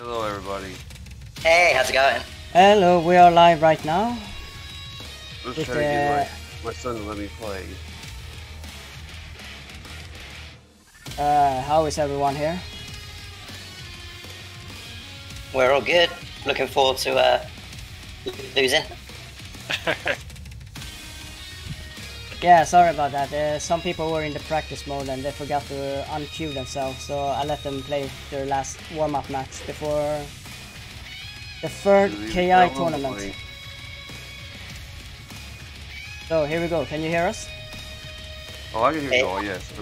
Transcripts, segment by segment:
Hello, everybody. Hey, how's it going? Hello, we are live right now. I'm just trying to get my son to let me play. How is everyone here? We're all good. Looking forward to losing. Yeah, sorry about that. Some people were in the practice mode and they forgot to unqueue themselves, so I let them play their last warm-up match before the third KI tournament. So here we go. Can you hear us? Oh, I can hear you all, yes. I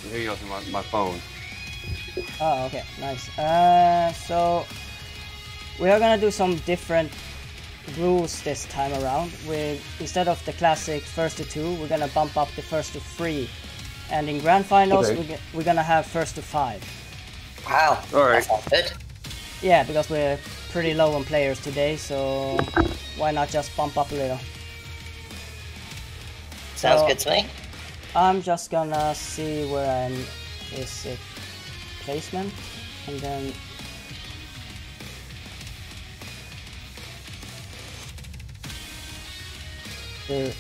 hear you on my phone. Oh, okay, nice. So we are gonna do some different rules this time around. Instead of the classic first to 2, we're gonna bump up the first to 3, and in grand finals we're gonna have first to 5. Wow, alright. That sounds good. Yeah, because we're pretty low on players today, so why not just bump up a little? Sounds good to me. I'm just gonna see where I'm is it placement, and then there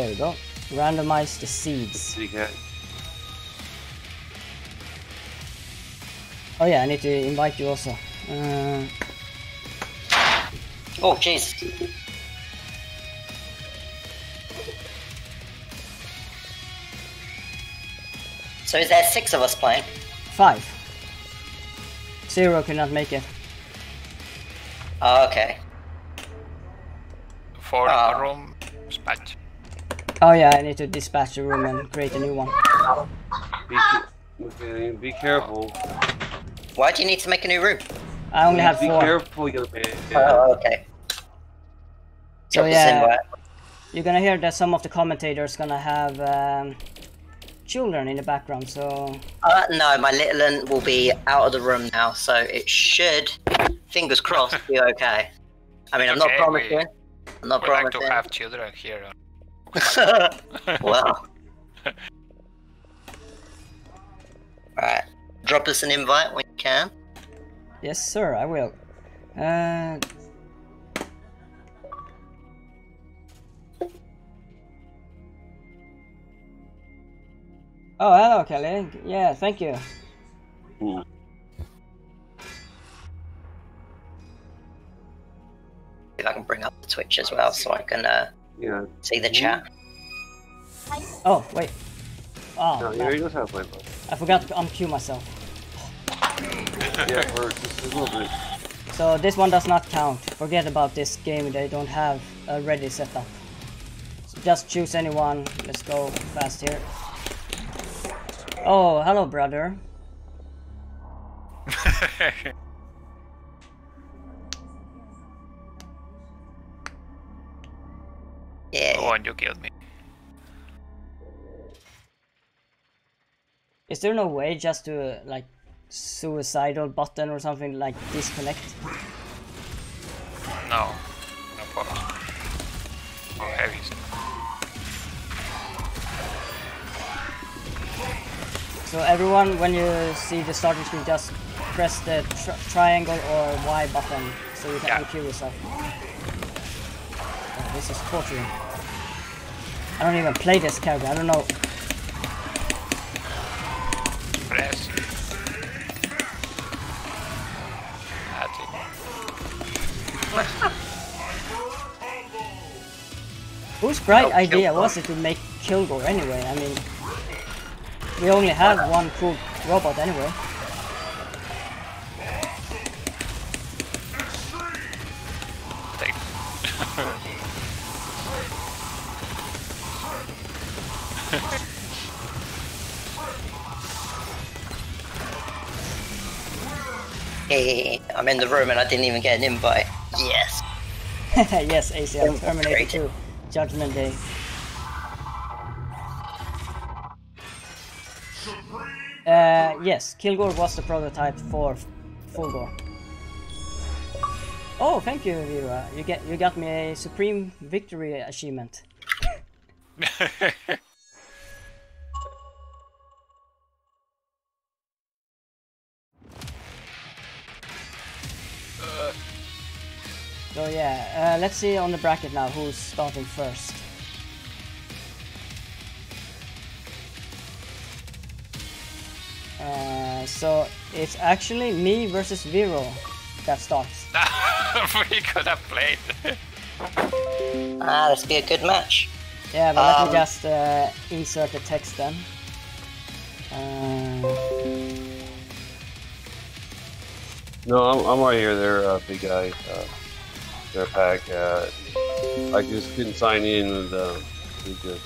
we go. Randomize the seeds. Oh yeah, I need to invite you also. Oh jeez. So is there 6 of us playing? 5. 0 could not make it. Oh, okay. For a room dispatch. Oh yeah, I need to dispatch a room and create a new one. Be careful. Why do you need to make a new room? I only have 4. Be careful, young man. Oh, okay. So yeah, you're gonna hear that some of the commentators gonna have children in the background, so... No, my little one will be out of the room now, so it should, fingers crossed, be okay. I mean, I'm not promising. I'm not promising. Like to have children here. Wow. Alright, drop us an invite when you can. Yes, sir, I will. Oh, hello, Kelly. Yeah, thank you. Ooh. If I can bring up the Twitch as well, so I can see the chat. Oh, wait. Oh, no, you just have to play. I forgot to unqueue myself. Yeah, for just a little bit. So this one does not count. Forget about this game, they don't have a ready setup. So just choose anyone. Let's go fast here. Oh, hello, brother. Yeah. Oh, and you killed me. Is there no way just to like suicidal button or something, like disconnect? No. No problem. Oh, heavy. So everyone, when you see the starting screen, just press the triangle or Y button so you can unqueue yourself. Oh, this is torturing. I don't even play this character, I don't know. Press. Whose bright idea was it to make Kilgore anyway? I mean, we only have one cool robot anyway. Hey, I'm in the room and I didn't even get an invite. Yes. Yes, ACL, Terminator 2, Judgment Day. Yes, Kilgore was the prototype for Fulgore. Oh, thank you, Vera. You got me a Supreme Victory achievement. let's see on the bracket now who's starting first. So it's actually me versus Vero that starts. We could have played. This would be a good match. Yeah, but let me just insert the text then. No, I'm right here. They're big guys. They're pack. I just couldn't sign in with too good.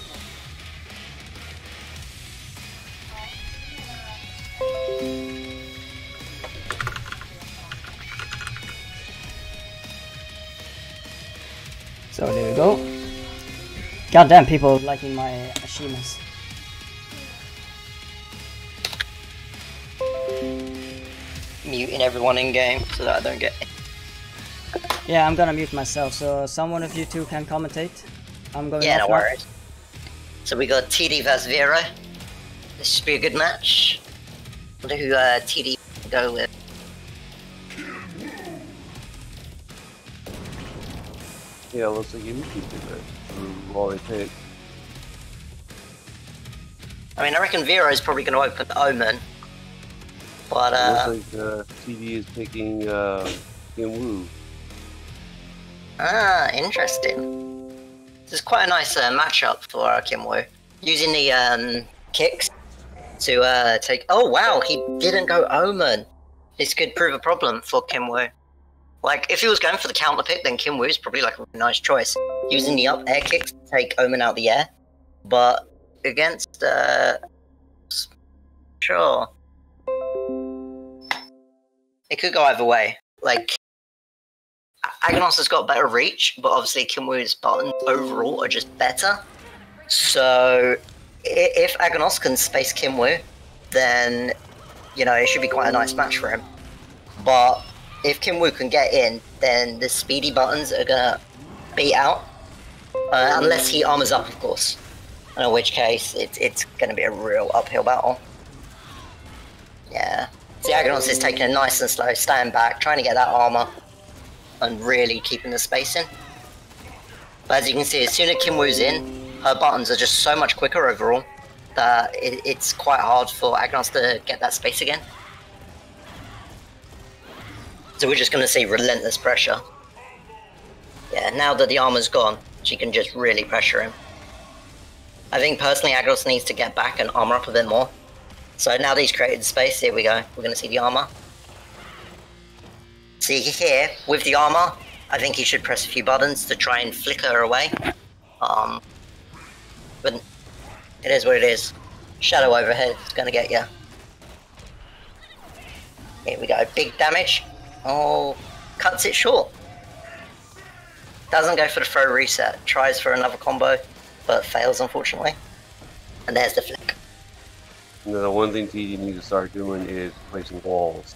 So there we go. Goddamn, people liking my achievements. Muting everyone in game so that I don't get. Yeah, I'm gonna mute myself, so someone of you two can commentate. I'm going. Yeah, off no now. worries. So we got TD vs Vero. This should be a good match. Wonder who TD will go with. Yeah, looks like you did that. Who already picked. I mean, I reckon Vero's probably going to open Omen. But, looks like TD is picking Kim Woo. Interesting. This is quite a nice matchup for Kim Woo. Using the kicks to take... Oh, wow, he didn't go Omen. This could prove a problem for Kim Woo. Like, if he was going for the counter pick, then Kim Woo's probably like a nice choice. Using the up air kicks to take Omen out the air. But against, sure. It could go either way. Like, Agnos has got better reach, but obviously Kim Woo's buttons overall are just better. So, if Agnos can space Kim Woo, then, you know, it should be quite a nice match for him. But if Kim Woo can get in, then the speedy buttons are gonna beat out. Unless he armors up, of course. In which case, it's gonna be a real uphill battle. Yeah. See, Agnos is taking it nice and slow, staying back, trying to get that armor, and really keeping the spacing. But as you can see, as soon as Kim Woo's in, her buttons are just so much quicker overall, that it's quite hard for Agnos to get that space again. So we're just going to see relentless pressure. Yeah, now that the armor's gone, she can just really pressure him. I think personally Agnos needs to get back and armor up a bit more. So now that he's created space, here we go. We're going to see the armor. See here, with the armor, I think he should press a few buttons to try and flicker her away. But it is what it is. Shadow overhead is going to get you. Here we go, big damage. Oh, cuts it short. Doesn't go for the throw reset. Tries for another combo, but fails unfortunately. And there's the flick. You know, the one thing TD needs to start doing is placing walls.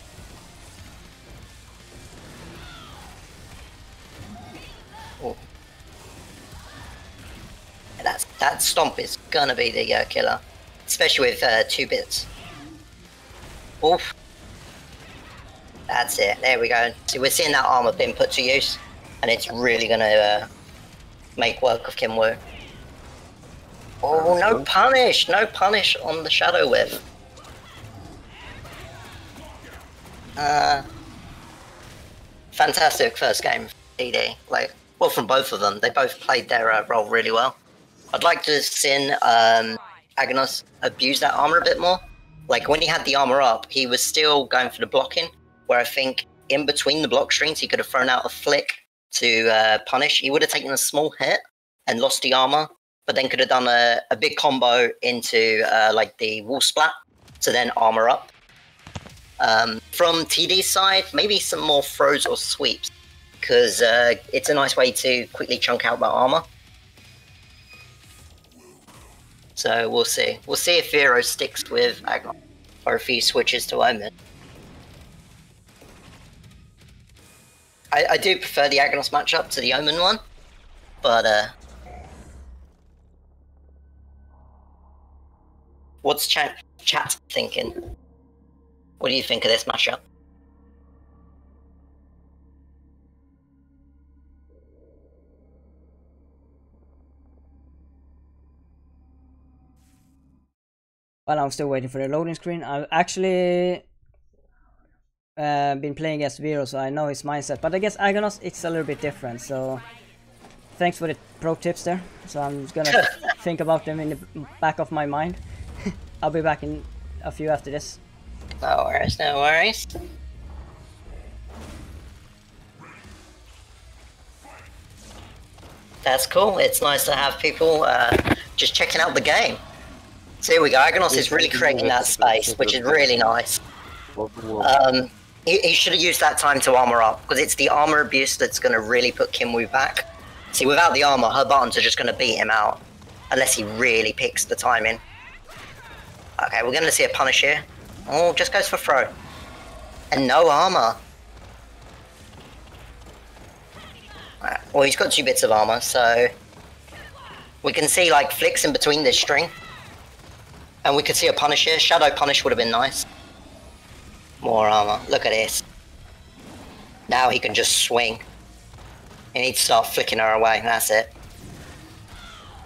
Ooh. That stomp is gonna be the killer, especially with 2 bits. Oof. That's it, there we go. See, we're seeing that armor being put to use, and it's really gonna make work of Kim Woo. Oh, no punish! No punish on the Shadow Whip. Fantastic first game for DD. Like, well, from both of them. They both played their role really well. I'd like to have seen Agnos abuse that armor a bit more. Like, when he had the armor up, he was still going for the blocking, where I think in between the block strings, he could have thrown out a flick to punish. He would have taken a small hit and lost the armor, but then could have done a big combo into like the wall splat to then armor up. From TD's side, maybe some more throws or sweeps, because it's a nice way to quickly chunk out that armor. So we'll see. We'll see if Vero sticks with Agnos or if he switches to Omen. I do prefer the Agnos matchup to the Omen one, but what's chat thinking? What do you think of this matchup? While I'm still waiting for the loading screen, I've actually been playing against Vero, so I know his mindset. But against Agonos, it's a little bit different. So thanks for the pro tips there. So I'm just gonna think about them in the back of my mind. I'll be back in a few after this. No worries, no worries. That's cool. It's nice to have people just checking out the game. So here we go. Agonos is really creating that space, which is really nice. He should have used that time to armor up, because it's the armor abuse that's going to really put Kimwoo back. See, without the armor, her buttons are just going to beat him out, unless he really picks the timing. Okay, we're going to see a punish here. Oh, just goes for throw. And no armor. Right, well, he's got 2 bits of armor, so we can see like flicks in between this string. And we could see a punish here. Shadow punish would have been nice. More armor. Look at this. Now he can just swing. He needs to start flicking her away. That's it.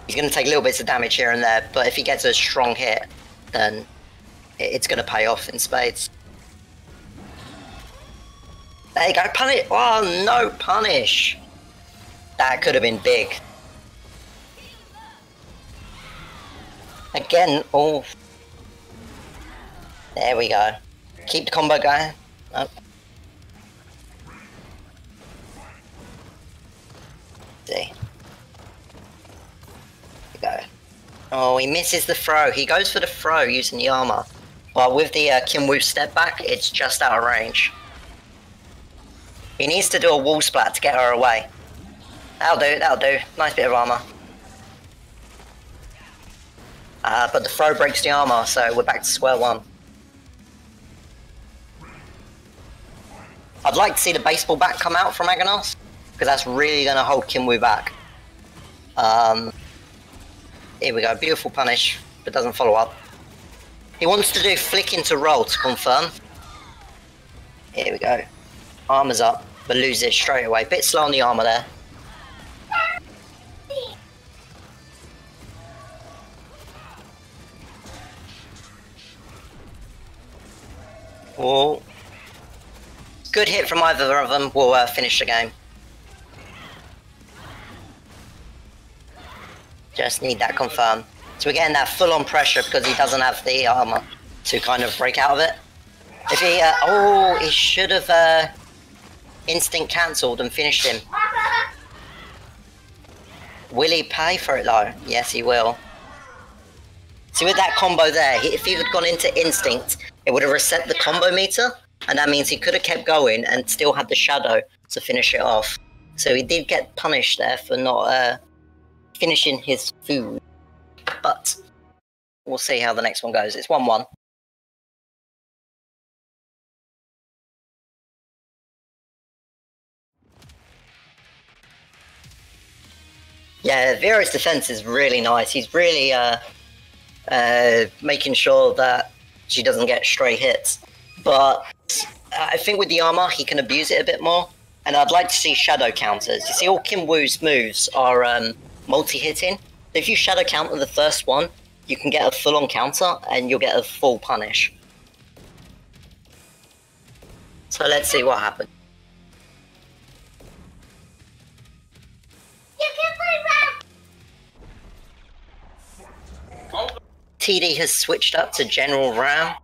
He's going to take little bits of damage here and there, but if he gets a strong hit, then it's going to pay off in spades. There you go. Punish. Oh, no punish. That could have been big. Again, oh. There we go. Keep the combo going. Oh. See. There we go. Oh, he misses the throw. He goes for the throw using the armor. While with the Kimwoo step back, it's just out of range. He needs to do a wall splat to get her away. That'll do, that'll do. Nice bit of armor. But the throw breaks the armor, so we're back to square one. I'd like to see the baseball bat come out from Agonos, because that's really going to hold Kimwoo back. Here we go, beautiful punish, but doesn't follow up. He wants to do flick into roll to confirm. Here we go. Armor's up, but loses it straight away. Bit slow on the armor there. Oh. Good hit from either of them will finish the game. Just need that confirmed. So we're getting that full-on pressure because he doesn't have the armor to kind of break out of it. If he, oh, he should have instinct cancelled and finished him. Will he pay for it though? Yes, he will. See, with that combo there, if he had gone into instinct, it would have reset the combo meter, and that means he could have kept going and still had the shadow to finish it off. So he did get punished there for not finishing his food. But we'll see how the next one goes. It's 1-1. Yeah, Vero's defense is really nice. He's really making sure that she doesn't get stray hits. But I think with the armor, he can abuse it a bit more. And I'd like to see shadow counters. You see, all Kimwoo's moves are multi-hitting. If you shadow counter the first one, you can get a full-on counter, and you'll get a full punish. So let's see what happens. TD has switched up to General Ram,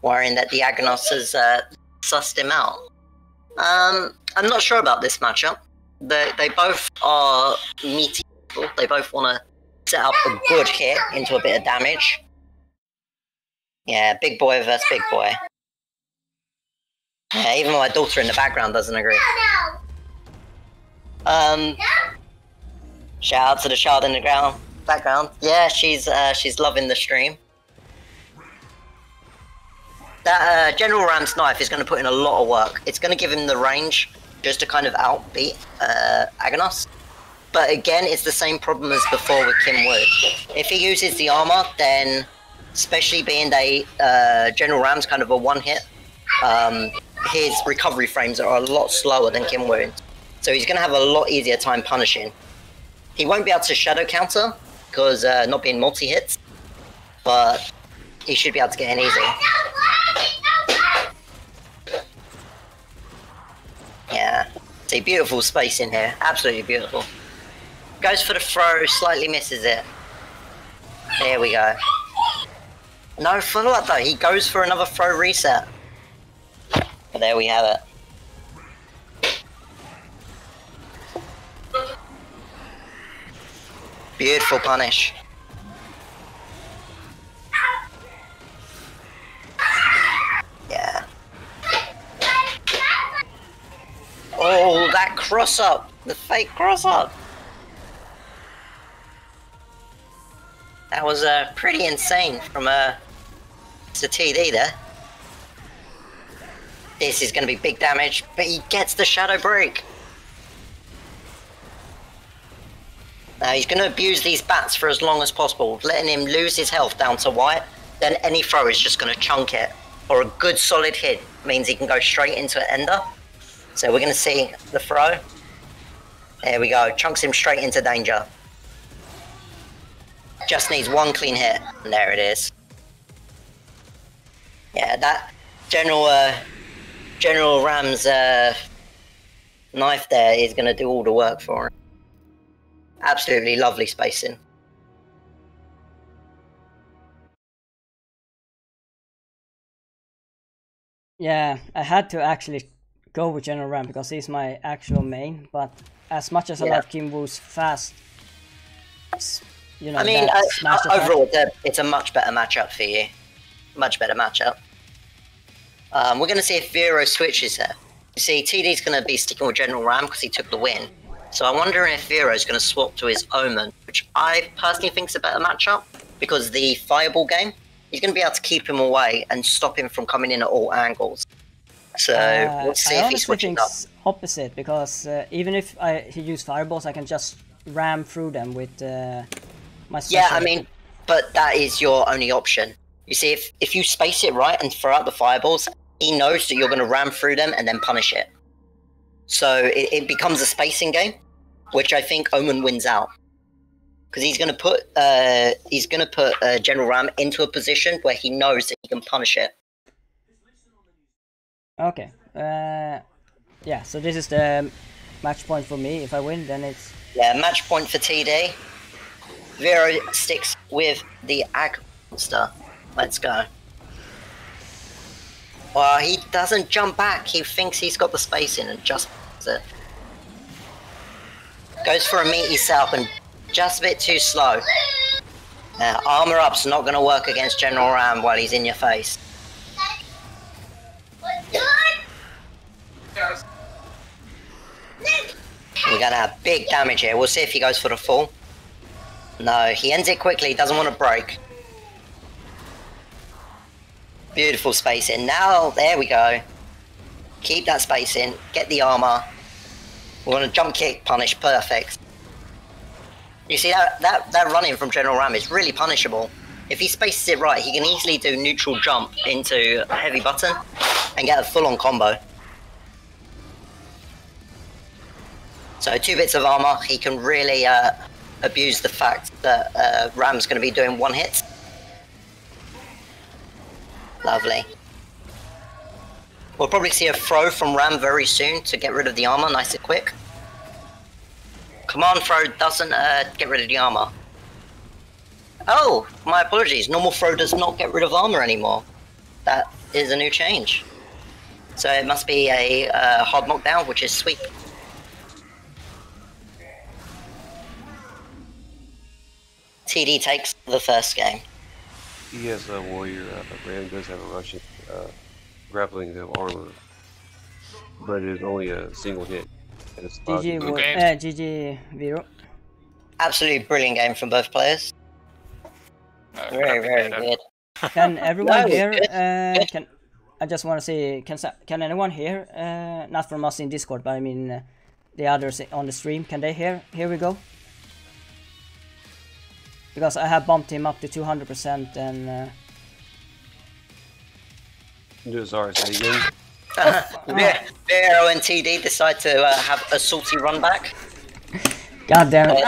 worrying that the Agonos has sussed him out. I'm not sure about this matchup. They both are meaty. They both want to set up a good hit into a bit of damage. Yeah, big boy versus big boy. Yeah, even my daughter in the background doesn't agree. Shout out to the child in the background. Yeah, she's loving the stream. That General Ram's knife is going to put in a lot of work. It's going to give him the range just to kind of outbeat Agonos. But again, it's the same problem as before with Kimwoo. If he uses the armor, then, especially being General Ram's kind of a one-hit, his recovery frames are a lot slower than Kimwoo. So he's going to have a lot easier time punishing. He won't be able to shadow counter, because not being multi-hits, but he should be able to get in easy. Yeah. See, beautiful space in here. Absolutely beautiful. Goes for the throw, slightly misses it. There we go. No follow-up though, he goes for another throw reset. But there we have it. Beautiful punish. Yeah. Oh, that cross-up! The fake cross-up! That was pretty insane from Mr. TD there. This is going to be big damage, but he gets the shadow break. Now he's going to abuse these bats for as long as possible, letting him lose his health down to white. Then any throw is just going to chunk it, or a good solid hit means he can go straight into an ender. So we're going to see the throw. There we go, chunks him straight into danger. Just needs one clean hit, and there it is. Yeah, that General Ram's knife there is going to do all the work for him. Absolutely lovely spacing. Yeah, I had to actually go with General Ram because he's my actual main, but as much as I love Kim Woo's fast, you know, I mean, smash attack. overall, it's a much better matchup for you. Much better matchup. We're going to see if Vero switches here. You see, TD's going to be sticking with General Ram because he took the win. So I wonder if Vero's going to swap to his Omen, which I personally think is a better matchup because the Fireball game, he's going to be able to keep him away and stop him from coming in at all angles. So we'll see if he switches up. Opposite, because even if he use Fireballs, I can just ram through them with my special. Yeah, I mean, but that is your only option. You see, if you space it right and throw out the Fireballs, he knows that you're going to ram through them and then punish it. So it becomes a spacing game, which I think Omen wins out. Because he's going to put General Ram into a position where he knows that he can punish it. Okay. Yeah, so this is the match point for me. If I win, then it's... Yeah, match point for TD. Vero sticks with the Ag Monster. Let's go. Well, he doesn't jump back. He thinks he's got the space in and just does it. Goes for a meaty self and just a bit too slow. Armor up's not going to work against General Ram while he's in your face. We're going to have big damage here. We'll see if he goes for the full. No, he ends it quickly. He doesn't want to break. Beautiful spacing. Now, there we go. Keep that space in. Get the armor. We want to jump kick punish. Perfect. You see, that run-in from General Ram is really punishable. If he spaces it right, he can easily do neutral jump into a heavy button and get a full-on combo. So 2 bits of armor, he can really abuse the fact that Ram's going to be doing one hit. Lovely. We'll probably see a throw from Ram very soon to get rid of the armor nice and quick. Command throw doesn't get rid of the armor. Oh, my apologies. Normal throw does not get rid of armor anymore. That is a new change. So it must be a hard knockdown, which is sweep. TD takes the first game. He has a warrior. Ram does have a Russian grappling the armor, but it is only a single hit. And it's GG Vero. Absolutely brilliant game from both players. Very, very good. Can everyone hear? I just want to say, can anyone hear? Not from us in Discord, but I mean the others on the stream. Can they hear? Here we go. Because I have bumped him up to 200% and... Do sorry, say again. Vero and TD decide to have a salty run back. God damn it.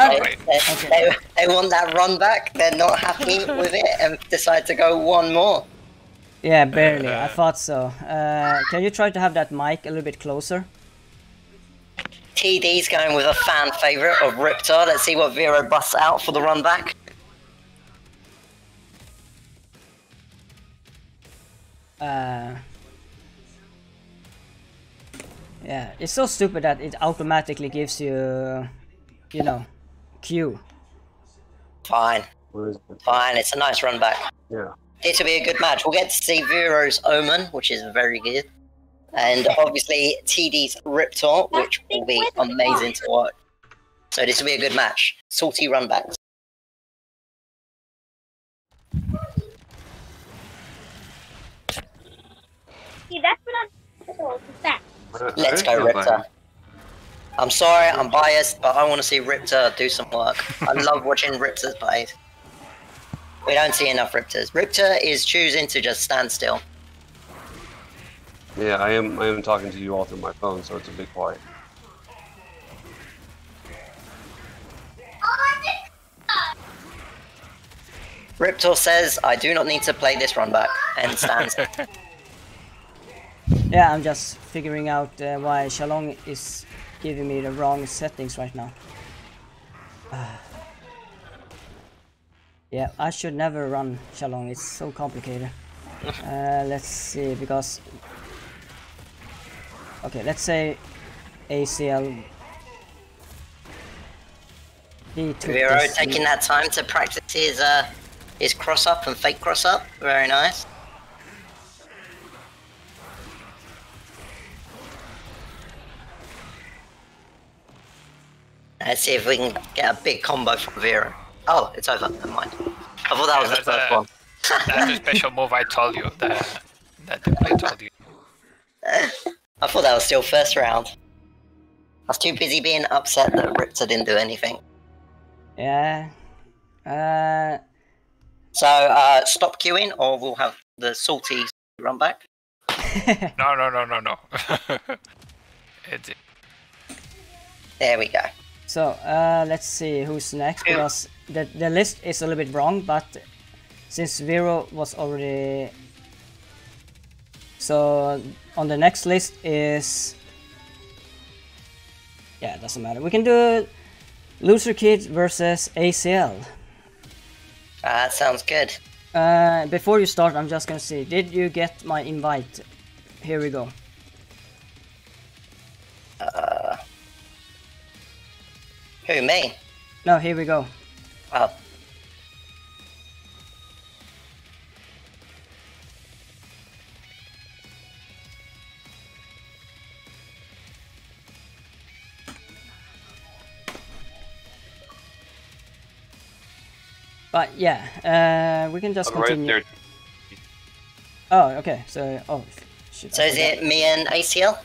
They want that run back. They're not happy with it and decide to go one more. Yeah, barely. I thought so. Can you try to have that mic a little bit closer? TD's going with a fan favorite of Riptor. Let's see what Vero busts out for the run back. Yeah, it's so stupid that it automatically gives you, you know, Q. Fine. Fine, it's a nice run back. Yeah. This will be a good match. We'll get to see Vero's Omen, which is very good. And obviously TD's Riptor, which will be amazing to watch. So this will be a good match. Salty run backs. See, that's what I'm told. That. Let's go, Riptor. I'm sorry, I'm biased, but I want to see Riptor do some work. I love watching Riptor's plays. We don't see enough Riptors. Riptor is choosing to just stand still. Yeah, I am talking to you all through my phone, so it's a bit quiet. Riptor says, I do not need to play this run back, and stands. Yeah, I'm just figuring out why Shalong is giving me the wrong settings right now. Yeah, I should never run Shalong, it's so complicated. Let's see, because... Okay, let's say ACL. Vero taking that time to practice his cross up and fake cross up. Very nice. Let's see if we can get a big combo from Vero. Oh, it's over. Never mind. I thought that was the first one. That's a special move I told you. That the play told you. I thought that was still first round. I was too busy being upset that Riptor didn't do anything. Yeah. So, stop queuing or we'll have the salty run back. No. There we go. So, let's see who's next, because the list is a little bit wrong, but since Vero was already... So, on the next list is... Yeah, it doesn't matter. We can do Loser Kid versus ACL. That sounds good. Before you start, I'm just gonna see, did you get my invite? Here we go. Who, me? No, here we go. Oh. But yeah, we can just continue. Right there. Oh, okay. So, oh, shit. So is it me and ACL?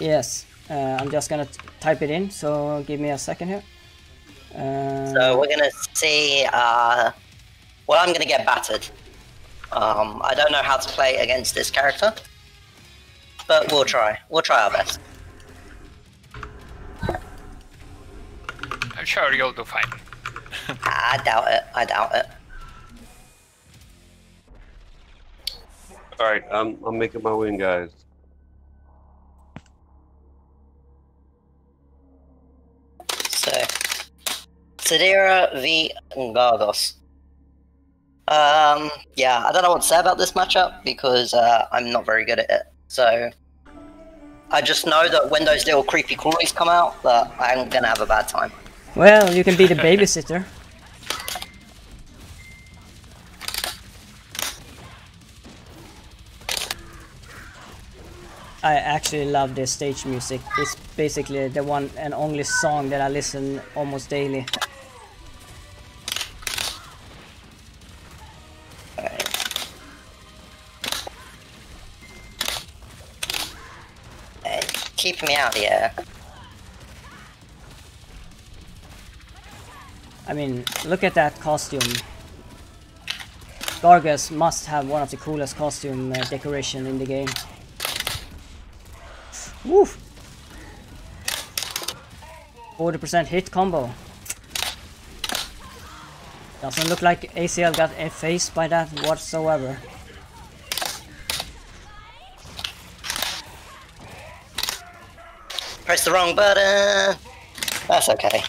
Yes. I'm just gonna type it in. So give me a second here. So we're gonna see. Well, I'm gonna get battered. I don't know how to play against this character, but we'll try. We'll try our best. I'm sure you'll do fine. I doubt it. I doubt it. Alright, I'm making my win, guys. So, Sedera v Gargos. Yeah, I don't know what to say about this matchup because I'm not very good at it. So, I just know that when those little creepy crawlies come out, that I'm gonna have a bad time. Well, you can be the babysitter. I actually love this stage music. It's basically the one and only song that I listen almost daily. Keep me out here. I mean, look at that costume. Gargus must have one of the coolest costume decoration in the game. Woo! 40% hit combo. Doesn't look like ACL got phased by that whatsoever. Press the wrong button. That's okay.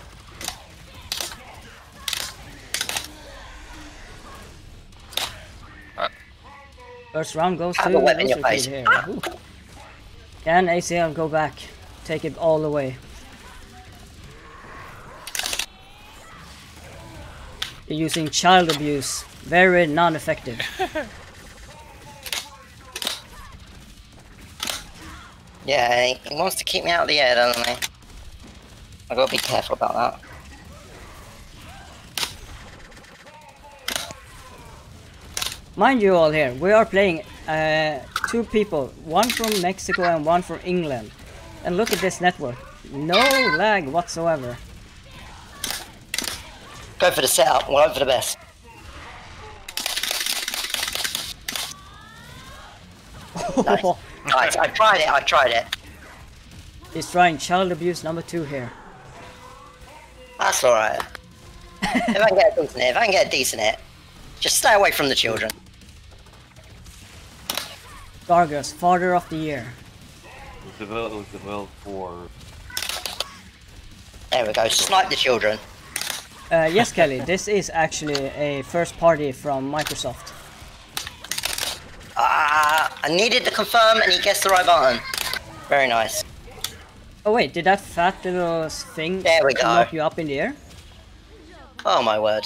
First round goes Have to a weapon in your Loser Kid face. here. Ooh. Can ACL go back? Take it all the way. You're using child abuse. Very non-effective. Yeah, he wants to keep me out of the air, doesn't he? I gotta be careful about that. Mind you all here, we are playing two people, one from Mexico and one from England. And look at this network. No lag whatsoever. Go for the setup, we'll hope for the best. Nice. Nice, I tried it. He's trying child abuse number 2 here. That's alright. If I can get a decent hit, just stay away from the children. Gargos, Father of the Year. It was developed for... There we go, snipe the children. Yes, Kelly, this is actually a first party from Microsoft. I needed to confirm and he gets the right button. Very nice. Oh wait, did that fat little thing There we go. knock you up in the air? Oh my word.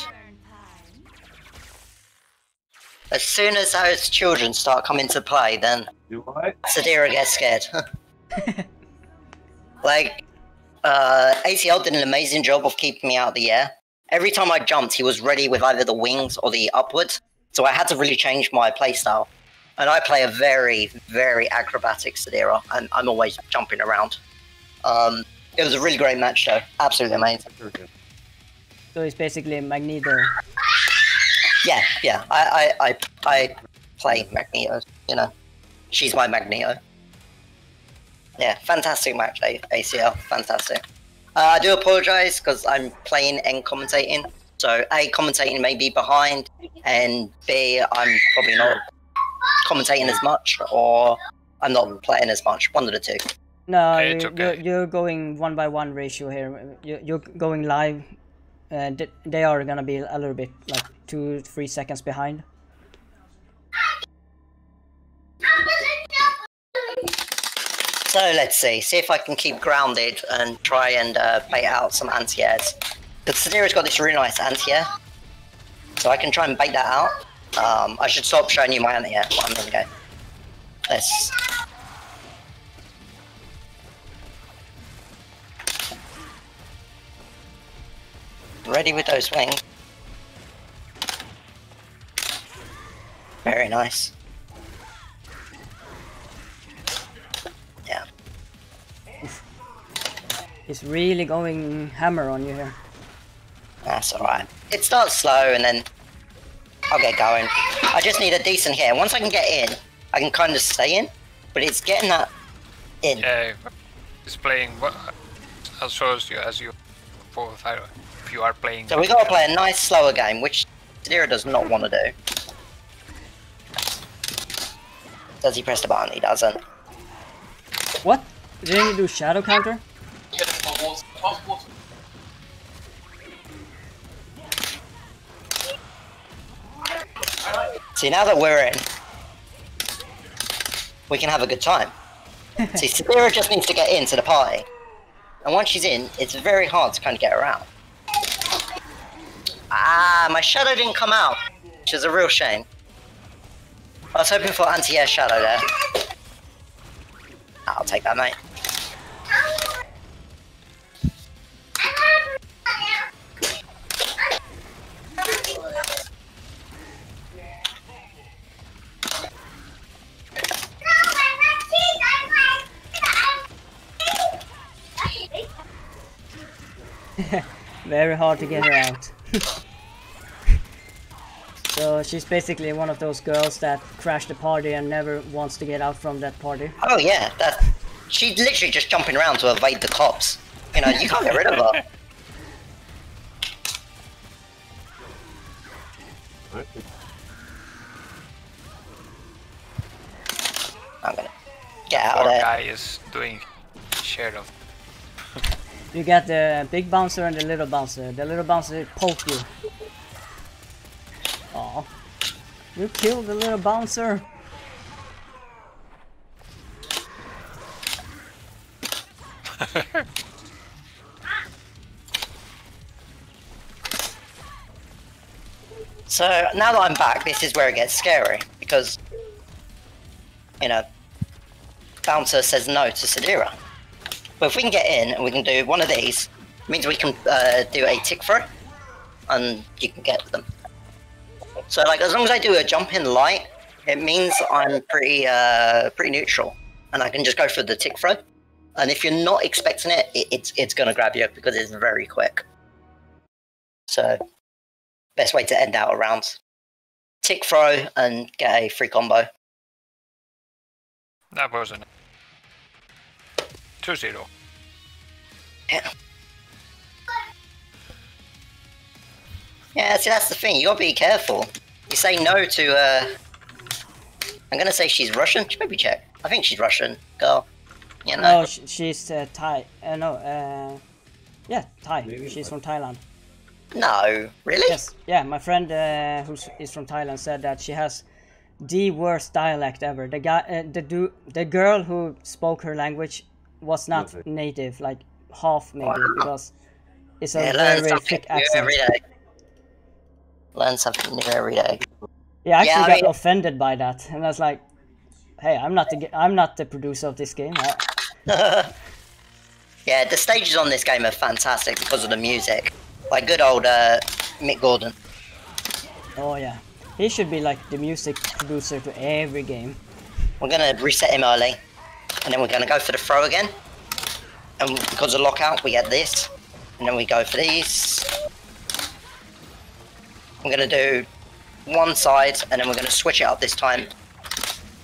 As soon as those children start coming to play, then Do I? Sadira gets scared. Like, ACL did an amazing job of keeping me out of the air. Every time I jumped, he was ready with either the wings or the upwards, so I had to really change my playstyle. And I play a very, very acrobatic Sadira, and I'm always jumping around. It was a really great match, though. Absolutely amazing. So it's basically Magneto. Yeah. I play Magneto. You know, she's my Magneto. Yeah, fantastic match, ACL. Fantastic. I do apologise because I'm playing and commentating. So A, commentating may be behind, and B, I'm probably not commentating as much, or I'm not playing as much. One of the two. No, It's okay. you're going 1-by-1 ratio here. You're going live. They are gonna be a little bit like 2-3 seconds behind. So let's see if I can keep grounded and try and bait out some anti-airs. Because Sadira's got this really nice anti-air, so I can try and bait that out. I should stop showing you my anti-air. I'm gonna go. Let's. Ready with those wings. Very nice. Yeah. He's really going hammer on you here. That's alright. It starts slow and then I'll get going. I just need a decent hit. Once I can get in, I can kind of stay in, but it's getting that in. Yeah, it's playing as shows you as you if you are playing. So we gotta play a nice slower game, which Sadira does not want to do. Does he press the button? He doesn't. What? Didn't you do shadow counter? See, now that we're in, we can have a good time. See, Sadira just needs to get into the party. And once she's in, it's very hard to kind of get her out. Ah, my shadow didn't come out, which is a real shame. I was hoping for anti-air shadow there. I'll take that, mate. Very hard to get her out. So she's basically one of those girls that crashed the party and never wants to get out from that party. Oh yeah, she's literally just jumping around to evade the cops. You know, you can't get rid of her. I'm gonna get out Poor of there. guy is doing share of. You got the big bouncer and the little bouncer. The little bouncer poke you. Oh, you killed the little bouncer. So now that I'm back, this is where it gets scary because, you know, Bouncer says no to Sadira. But if we can get in and we can do one of these, it means we can do a tick throw and you can get them. So like as long as I do a jump in light, it means I'm pretty neutral and I can just go for the tick throw. And if you're not expecting it, it's gonna grab you because it's very quick. So best way to end out a round. Tick throw and get a free combo. That wasn't 2-0. Yeah. Yeah, see that's the thing, you gotta be careful. You say no to I'm gonna say she's Russian. Should maybe check. I think she's Russian, girl. You know. No, she's Thai. Yeah, Thai. She's from Thailand. No, really? Yes, yeah. My friend who is from Thailand said that she has the worst dialect ever. The guy, the girl who spoke her language was not native, like half maybe, because it's a very thick accent. Every day. Learn something new every day. Yeah, I actually got offended by that, and I was like, "Hey, I'm not the producer of this game." Yeah, the stages on this game are fantastic because of the music. Like good old Mick Gordon. Oh yeah, he should be like the music producer to every game. We're gonna reset him early, and then we're gonna go for the throw again. And because of lockout, we get this, and then we go for these. We're gonna do one side, and then we're gonna switch it up this time,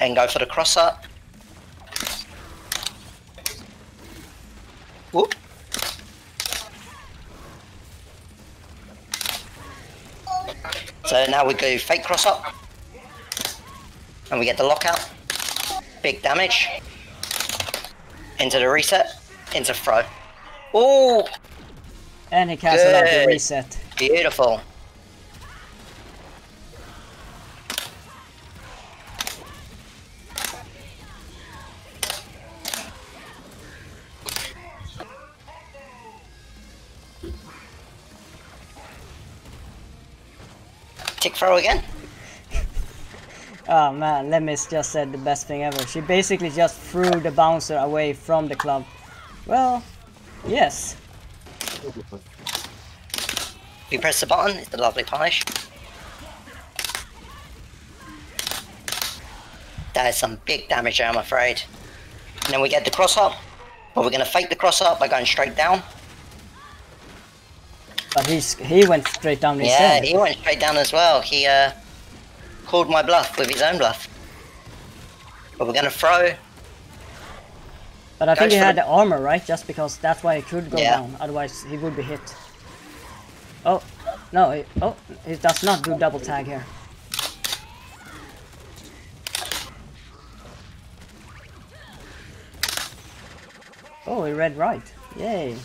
and go for the cross up. Whoop. So now we do fake cross up, and we get the lockout. Big damage. Into the reset, into throw. Oh! And he cancelled out the reset. Beautiful. Tick throw again. Oh man, Lemis just said the best thing ever. She basically just threw the bouncer away from the club. Well, yes. We press the button, it's a lovely punish. That is some big damage there, I'm afraid. And then we get the cross up, but we're going to fake the cross up by going straight down. But he went straight down Yeah, instead. he went straight down as well. He called my bluff with his own bluff. But we're going to throw. But I think he had the armor, right? Just because that's why he could go down. Otherwise, he would be hit. Oh, no. He does not do double tag here. Oh, he read right. Yay.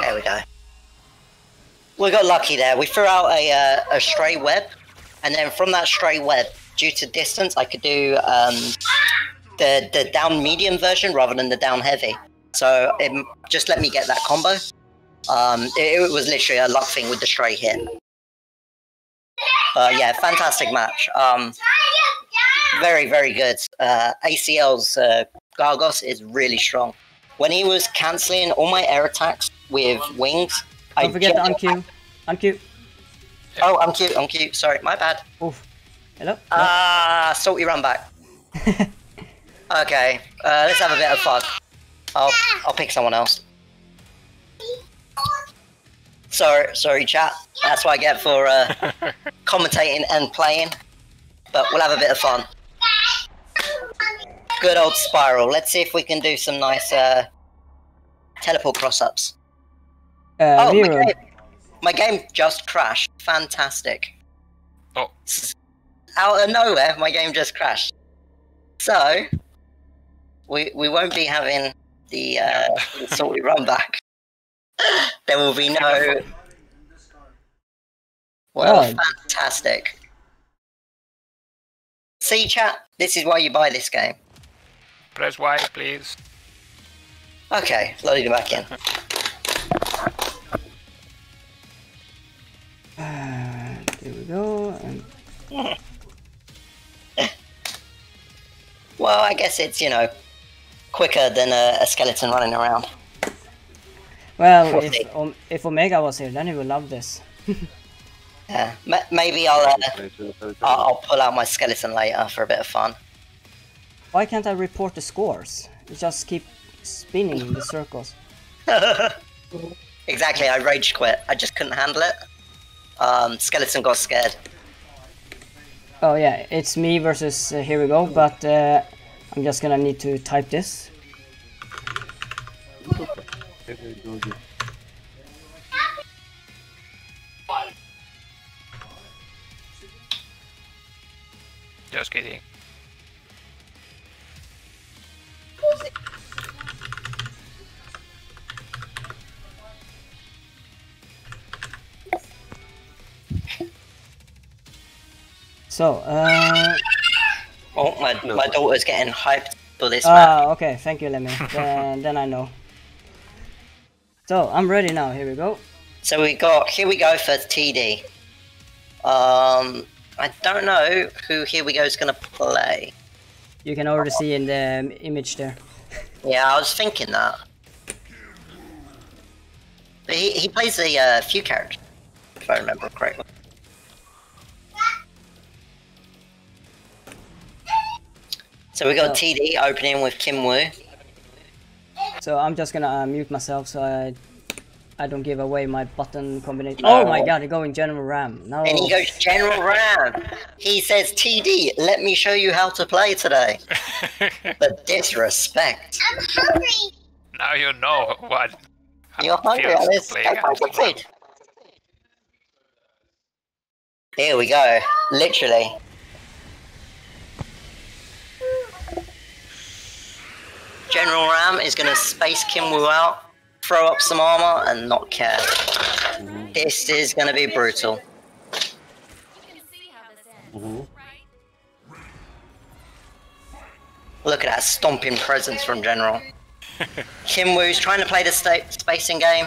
There we go. We got lucky there. We threw out a stray web, and then from that stray web, due to distance, I could do the down medium version rather than the down heavy. So it just let me get that combo. It was literally a luck thing with the stray hit. Yeah, fantastic match. Very, very good. ACL's Gargos is really strong. When he was cancelling all my air attacks with wings, don't forget to unqueue. Unqueue. Oh, unqueue. Sorry, my bad. Oof. Hello? Salty run back. Okay, let's have a bit of fun. I'll pick someone else. Sorry, chat. That's what I get for commentating and playing. But we'll have a bit of fun. Good old Spiral. Let's see if we can do some nice teleport cross-ups. My game just crashed. Fantastic. Oh. out of nowhere, my game just crashed. So, we won't be having the salty run back. There will be no... Well, fantastic. See, chat? This is why you buy this game. Press Y, please. Okay, load it back in. There we go. And... Well, I guess it's, you know, quicker than a skeleton running around. Well, if Omega was here, then he would love this. Yeah, maybe I'll pull out my skeleton later for a bit of fun. Why can't I report the scores? You just keep spinning in the circles. Exactly, I rage quit. I just couldn't handle it. Skeleton got scared. Oh yeah, it's me versus here we go, but I'm just gonna need to type this. Just kidding. So, Oh, my daughter's getting hyped for this map. okay, thank you, Lemmy. then I know. So, I'm ready now, here we go. So here we go for TD. I don't know who Here We Go is going to play. You can already see in the image there. Yeah, I was thinking that. But he plays a few characters, if I remember correctly. So we got TD opening with Kim Woo. So I'm just gonna mute myself so I don't give away my button combination. Oh my god, they're going General Ram. No. And he goes General Ram. He says, TD, let me show you how to play today. The disrespect. I'm hungry. Now you know what. You're hungry, Alice. Go find some food. Here we go. Literally. General Ram is going to space Kim Woo out, throw up some armor, and not care. This is going to be brutal. Look at that stomping presence from General. Kim Woo's trying to play the spacing game.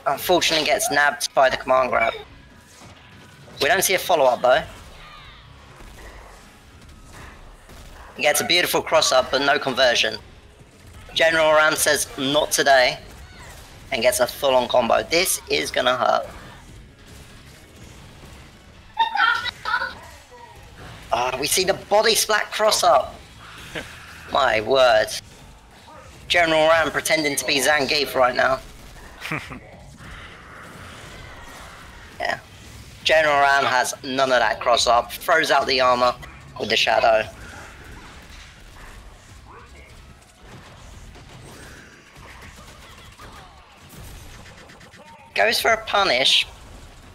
Unfortunately gets nabbed by the command grab. We don't see a follow-up though. He gets a beautiful cross-up, but no conversion. General Ram says, not today, and gets a full-on combo. This is gonna hurt. We see the body splat cross-up. My word. General Ram pretending to be Zangief right now. Yeah. General Ram has none of that cross-up. Throws out the armor with the shadow. Goes for a punish,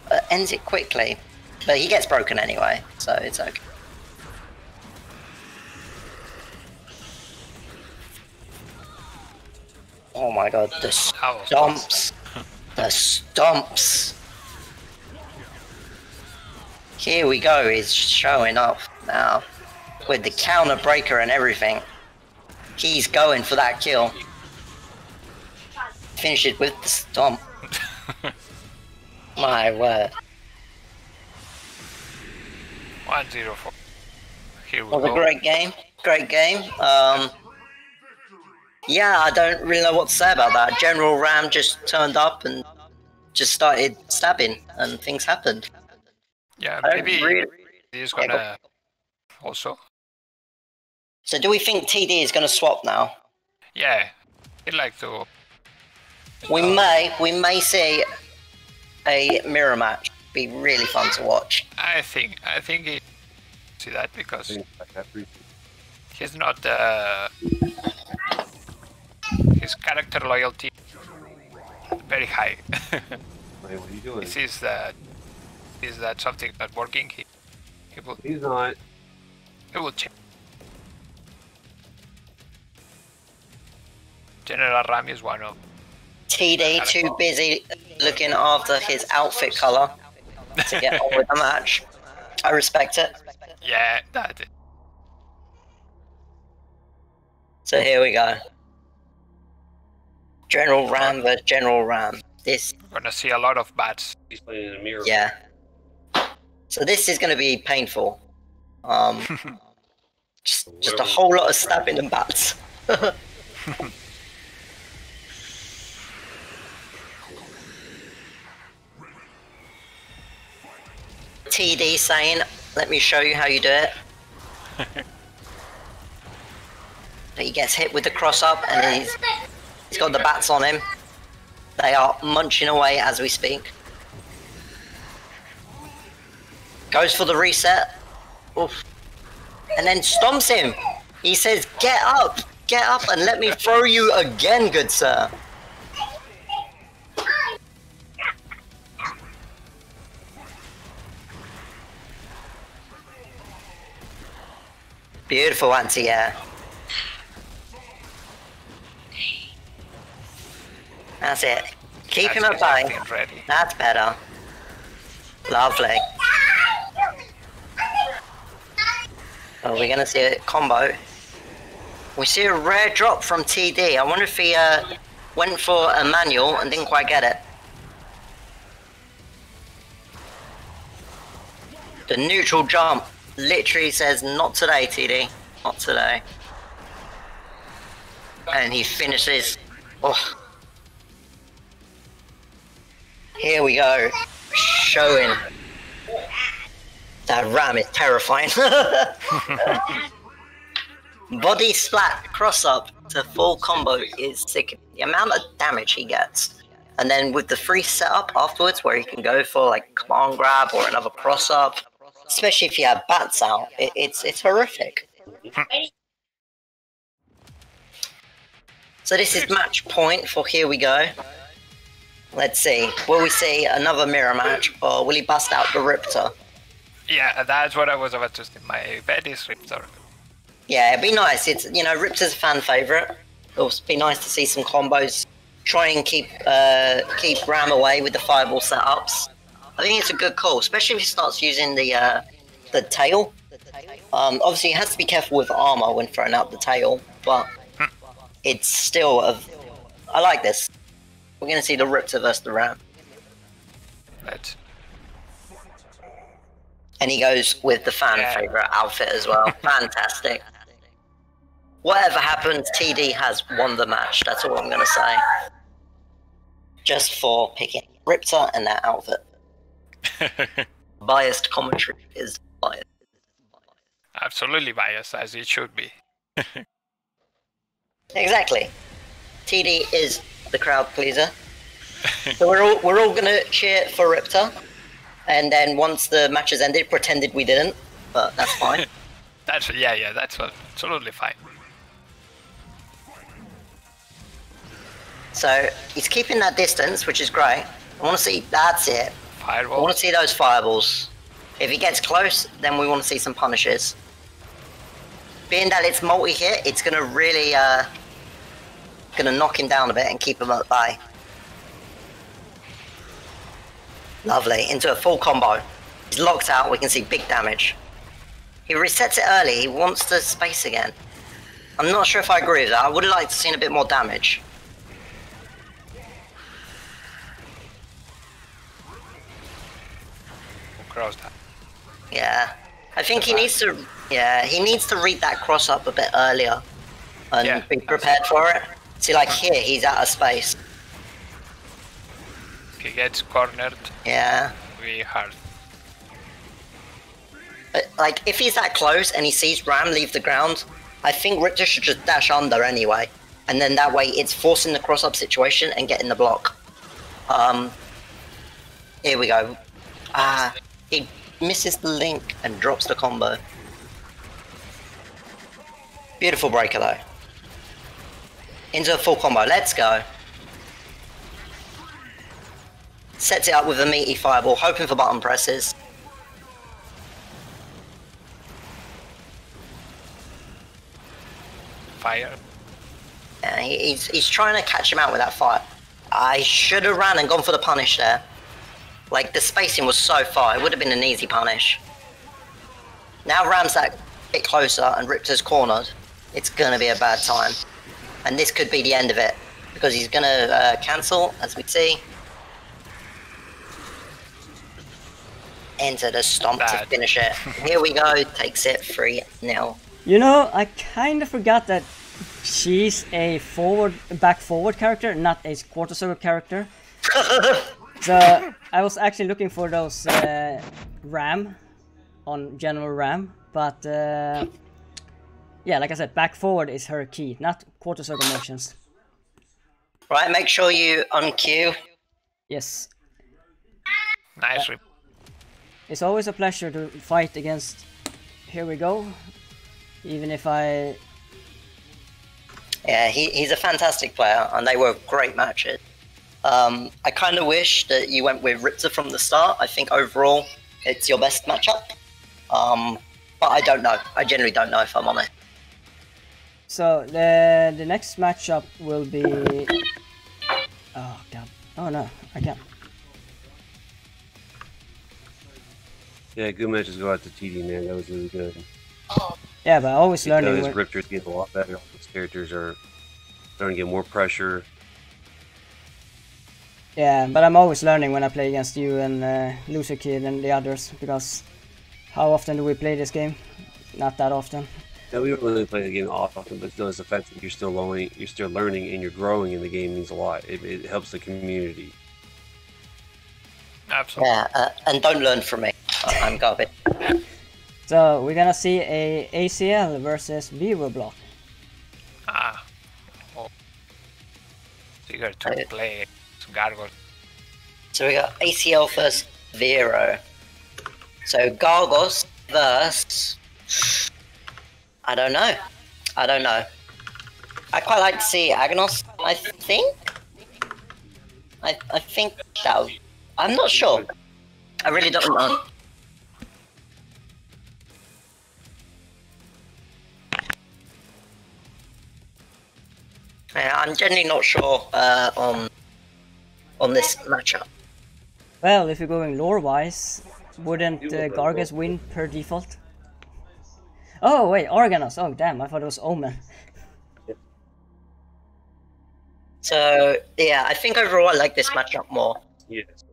but ends it quickly. But he gets broken anyway, so it's okay. Oh my god, the stomps. The stomps. Here we go, he's showing up now. With the counter breaker and everything. He's going for that kill. Finish it with the stomp. My word. 1-0 Here we What go. a great game. Great game. Yeah, I don't really know what to say about that. General Ram just turned up and just started stabbing, and things happened. Yeah, I maybe really- he's gonna also. So do we think TD is going to swap now? Yeah, he'd like to. We may see a mirror match. Be really fun to watch. I think he see that because he's not his character loyalty very high. Wait, what are you doing? Is that something not working? He's not. It will change. General Ram is one of. TD too busy looking after his outfit color to get on with the match. I respect it. Yeah, that. So here we go. General Ram versus General Ram. This. We're gonna see a lot of bats. He's playing in a mirror. Yeah. So this is going to be painful. Just a whole lot of stabbing and bats. TD saying, "Let me show you how you do it." He gets hit with the cross up, and he's got the bats on him. They are munching away as we speak. Goes for the reset. Oof. And then stomps him. He says, get up and let me throw you again, good sir. Beautiful anti-air. That's it. Keep him at bay. That's better. Lovely. Oh, we're gonna see a combo. We see a rare drop from TD. I wonder if he went for a manual and didn't quite get it. The neutral jump literally says, not today, TD. Not today. And he finishes. Oh. Here we go. Showing. That Ram is terrifying. Body splat cross up to full combo is sick. The amount of damage he gets. And then with the free setup afterwards where he can go for like command grab or another cross up, especially if you have bats out, it's horrific. So this is match point for here we go. Let's see. Will we see another mirror match or will he bust out the Riptor? Yeah, that's what I was about to say. My bet is Riptor. Yeah, it'd be nice. It's, you know, Riptor's a fan favourite. It'll be nice to see some combos. Try and keep Ram away with the fireball setups. I think it's a good call, especially if he starts using the tail. Obviously, he has to be careful with armor when throwing out the tail, but it's still I like this. We're gonna see the Riptor versus the Ram. Right. And he goes with the fan favourite outfit as well. Fantastic. Whatever happens, TD has won the match. That's all I'm going to say. Just for picking Riptor and that outfit. Biased commentary is biased. Absolutely biased, as it should be. Exactly. TD is the crowd pleaser. So we're all going to cheer for Riptor. And then once the match has ended, pretended we didn't, but that's fine. That's absolutely fine. So he's keeping that distance, which is great. I want to see. That's it. Fireball. I want to see those fireballs. If he gets close, then we want to see some punishes. Being that it's multi-hit, it's gonna really gonna knock him down a bit and keep him at bay. Lovely, into a full combo. He's locked out, we can see big damage. He resets it early, he wants the space again. I'm not sure if I agree with that, I would have liked to see a bit more damage. Cross that. Yeah, I think he needs to, he needs to read that cross up a bit earlier and be prepared for it. See, like here, he's out of space. If he gets cornered, yeah, it'll be hard. But, like, if he's that close and he sees Ram leave the ground, I think Riptor should just dash under anyway. And then that way it's forcing the cross-up situation and getting the block. Here we go. He misses the link and drops the combo. Beautiful breaker though. Into a full combo, let's go. Sets it up with a meaty fireball, hoping for button presses. fire. He's trying to catch him out with that fire. I should have ran and gone for the punish there. Like, the spacing was so far, it would have been an easy punish. Now Ram's that bit closer and Riptor's cornered. It's gonna be a bad time. And this could be the end of it, because he's gonna cancel, as we see. Enter the stomp to finish it. Here we go, takes it 3-0. You know, I kind of forgot that she's a back forward character, not a quarter circle character. So I was actually looking for those RAM on general RAM, but yeah, like I said, back forward is her key, not quarter circle motions. Right, make sure you unqueue. Yes. Nice. It's always a pleasure to fight against. Here we go. Even if I... Yeah, he's a fantastic player, and they were great matches. I kind of wish that you went with Riptor from the start. I think overall it's your best matchup. But I don't know. I generally don't know, if I'm honest. So the next matchup will be... Oh god. Oh no, I can't. Yeah, good matches go out to TD, man. That was really good. Yeah, but I always learning. Because Riptor's getting a lot better. His characters are starting to get more pressure. Yeah, but I'm always learning when I play against you and Loser Kid and the others, because how often do we play this game? Not that often. Yeah, we don't really play the game often, but still, it's the fact that you're still learning, and you're growing in the game means a lot. It helps the community. Absolutely. Yeah, and don't learn from me. I'm garbage. So we're gonna see a ACL versus Vero block. Ah. Oh. Eager to play some Gargoyle. So we got ACL versus Vero. So Gargos versus... I don't know. I quite like to see Agnos, I think. I think that... I'm not sure. I really don't know. Yeah, I'm generally not sure on this matchup. Well, if you're going lore-wise, wouldn't Gargus win per default? Oh wait, Arganos. Oh damn, I thought it was Omen. So yeah, I think overall I like this matchup more. Yes.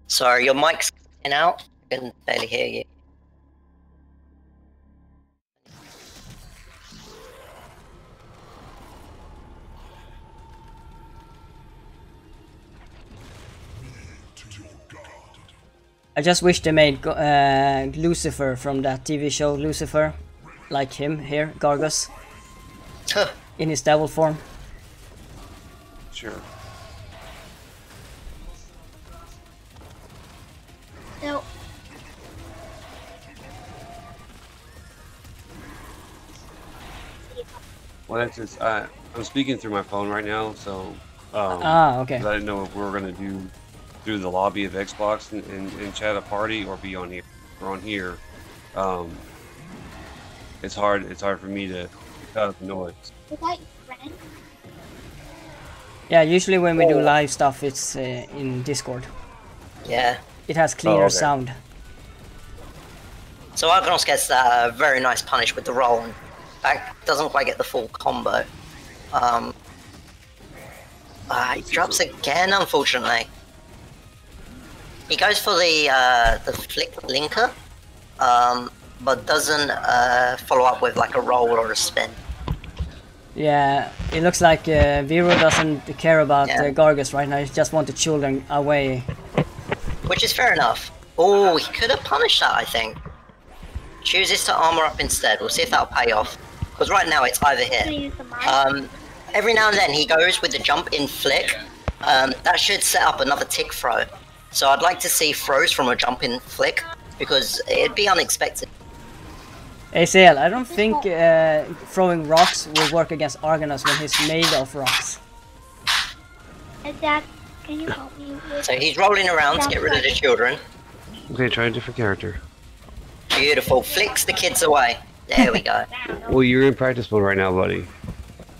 Sorry, your mic's in out. I can barely hear you. I just wish they made Lucifer from that TV show Lucifer, like him here, Gargus, in his devil form. Sure. No. Well, that's just, I'm speaking through my phone right now, so okay. I didn't know if we were gonna do through the lobby of Xbox and chat a party, or be on here. Or on here, it's hard for me to cut out the noise. Is that your friend? Yeah, usually when we do live stuff, it's in Discord. Yeah. It has clearer okay. sound. So Arganos gets that very nice punish with the roll, and that doesn't quite get the full combo. He drops again, unfortunately. He goes for the flick linker, but doesn't follow up with like a roll or a spin. Yeah, it looks like Vero doesn't care about Gargus right now. He just wants the children away. Which is fair enough. Oh, he could have punished that, I think. Chooses to armor up instead. We'll see if that'll pay off. Because right now it's either hit. Every now and then he goes with the jump in flick. That should set up another tick throw. So I'd like to see throws from a jump in flick, because it'd be unexpected. ACL, I don't think throwing rocks will work against Arganos when he's made of rocks. Dad, can you help me with... So he's rolling around to get rid of the children. Okay, try a different character. Beautiful. Flicks the kids away. There we go. Well, you're in practice mode right now, buddy.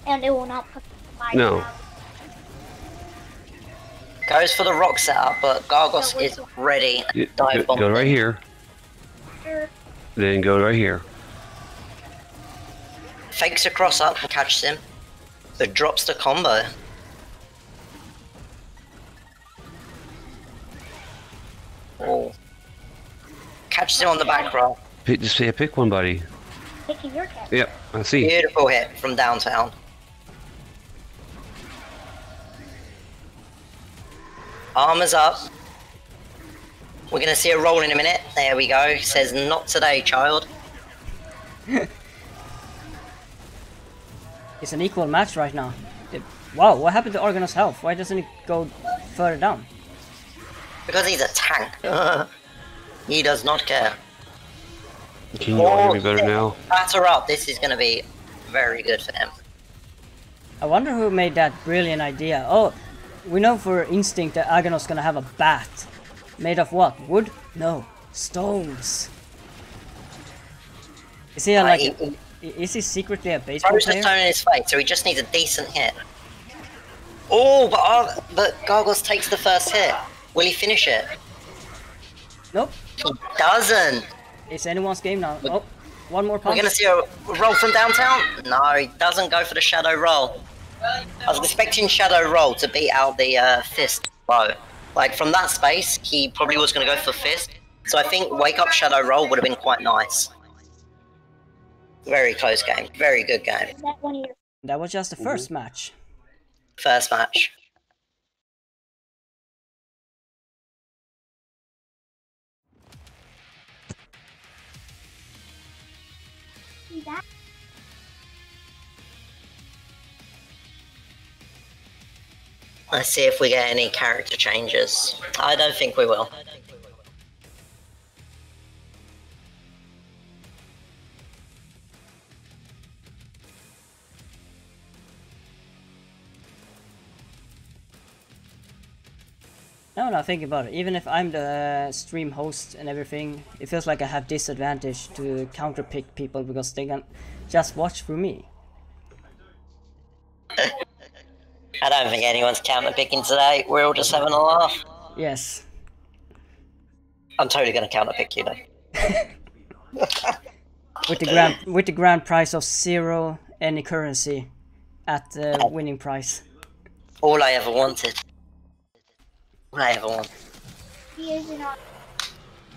And it will not put my No. Goes for the rock setup, but Gargos is ready. Dive bomb. Go right here. Then go right here. Fakes across up and catches him. But drops the combo. Oh. Catches him on the back row. Just say pick one, buddy. Picking your cat. Yep, I see. Beautiful hit from downtown. Armor's up. We're gonna see a roll in a minute. There we go. Says not today, child. It's an equal match right now. Wow, what happened to Organos' health? Why doesn't it go further down? Because he's a tank. He does not care. Can you all hear me better now? Batter up. This is gonna be very good for him. I wonder who made that brilliant idea. Oh, we know for instinct that Aganos gonna have a bat. Made of what? Wood? No. Stones. Is he is he secretly a baseball Throws the player? stone in his face, so he just needs a decent hit. Oh, but Gargos takes the first hit. Will he finish it? Nope. He doesn't. It's anyone's game now. Oh, one more We're punch. gonna see a roll from downtown? No, he doesn't go for the shadow roll. I was expecting shadow roll to beat out the fist bow. Like from that space, he probably was gonna go for fist. So I think wake up shadow roll would have been quite nice. Very close game. Very good game. That one of your That was just the first match. First match. that. Let's see if we get any character changes. I don't think we will. Now when I think about it, even if I'm the stream host and everything, it feels like I have disadvantage to counterpick people because they can just watch through me. I don't think anyone's counterpicking today. We're all just having a laugh. Yes. I'm totally gonna counterpick you though. With the grand prize of 0 any currency at the winning prize. All I ever wanted. All I ever wanted. He is not.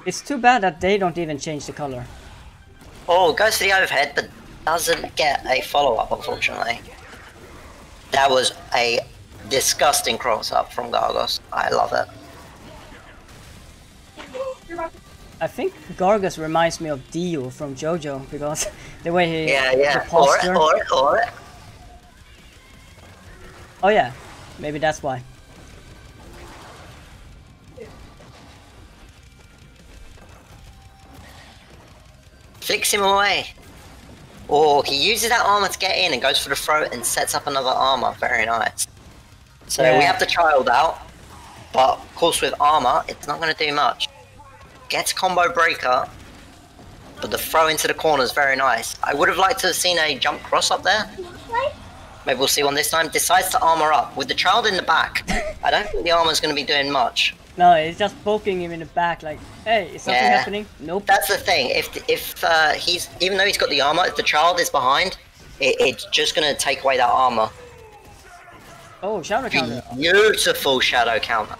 It's too bad that they don't even change the color. Oh, goes to the overhead, but doesn't get a follow-up, unfortunately. That was a disgusting cross-up from Gargos. I love it. I think Gargus reminds me of Dio from JoJo because the way he Yeah. the posture. Or it. Oh yeah, maybe that's why. Flicks him away. Oh, he uses that armor to get in and goes for the throat and sets up another armor. Very nice. So Yeah. we have the child out, but of course with armor, it's not going to do much. Gets combo breaker, but the throw into the corner is very nice. I would have liked to have seen a jump cross up there. Maybe we'll see one this time. Decides to armor up with the child in the back. I don't think the armor's going to be doing much. No, it's just poking him in the back like, hey, is something Yeah. happening? Nope. That's the thing. If he's, even though he's got the armor, if the child is behind, it's just going to take away that armor. Oh, shadow counter. Beautiful shadow counter.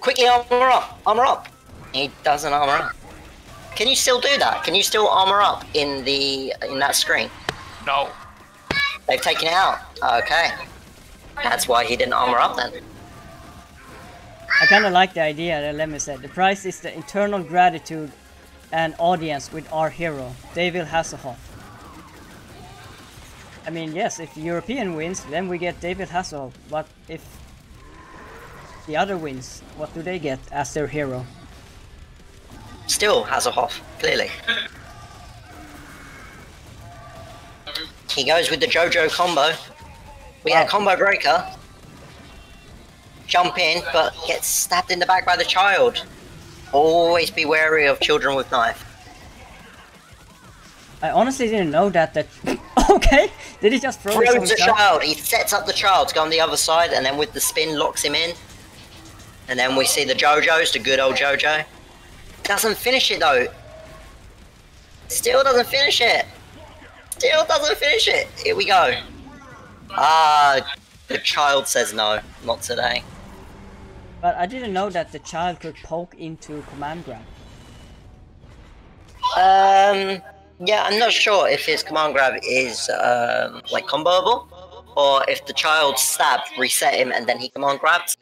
Quickly armor up, armor up. He doesn't armor up. Can you still do that? Can you still armor up in that screen? No. They've taken it out. Okay. That's why he didn't armor up then. I kind of like the idea that Lemmy said. The prize is the internal gratitude and audience with our hero, David Hasselhoff. I mean, yes, if European wins, then we get David Hasselhoff. But if the other wins, what do they get as their hero? Still Hasselhoff, clearly. He goes with the JoJo combo. We get a combo breaker. Jump in, but gets stabbed in the back by the child. Always be wary of children with knife. I honestly didn't know that. Okay, did he just throw Throws his the own child. He sets up the child to go on the other side, and then with the spin locks him in. And then we see the JoJo's, the good old JoJo. Doesn't finish it though. Still doesn't finish it. Still doesn't finish it. Here we go. Ah, the child says no, not today. But I didn't know that the child could poke into command grab. Yeah, I'm not sure if his command grab is like comboable, or if the child stabbed, reset him, and then he command grabs.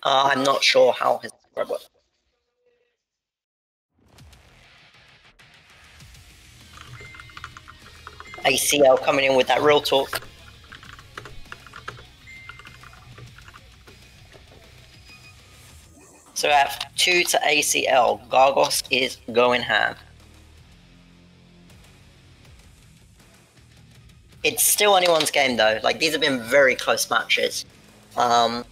I'm not sure how his grab works. ACL coming in with that real talk. So at 2 to ACL, Gargos is going ham. It's still anyone's game though. Like, these have been very close matches. I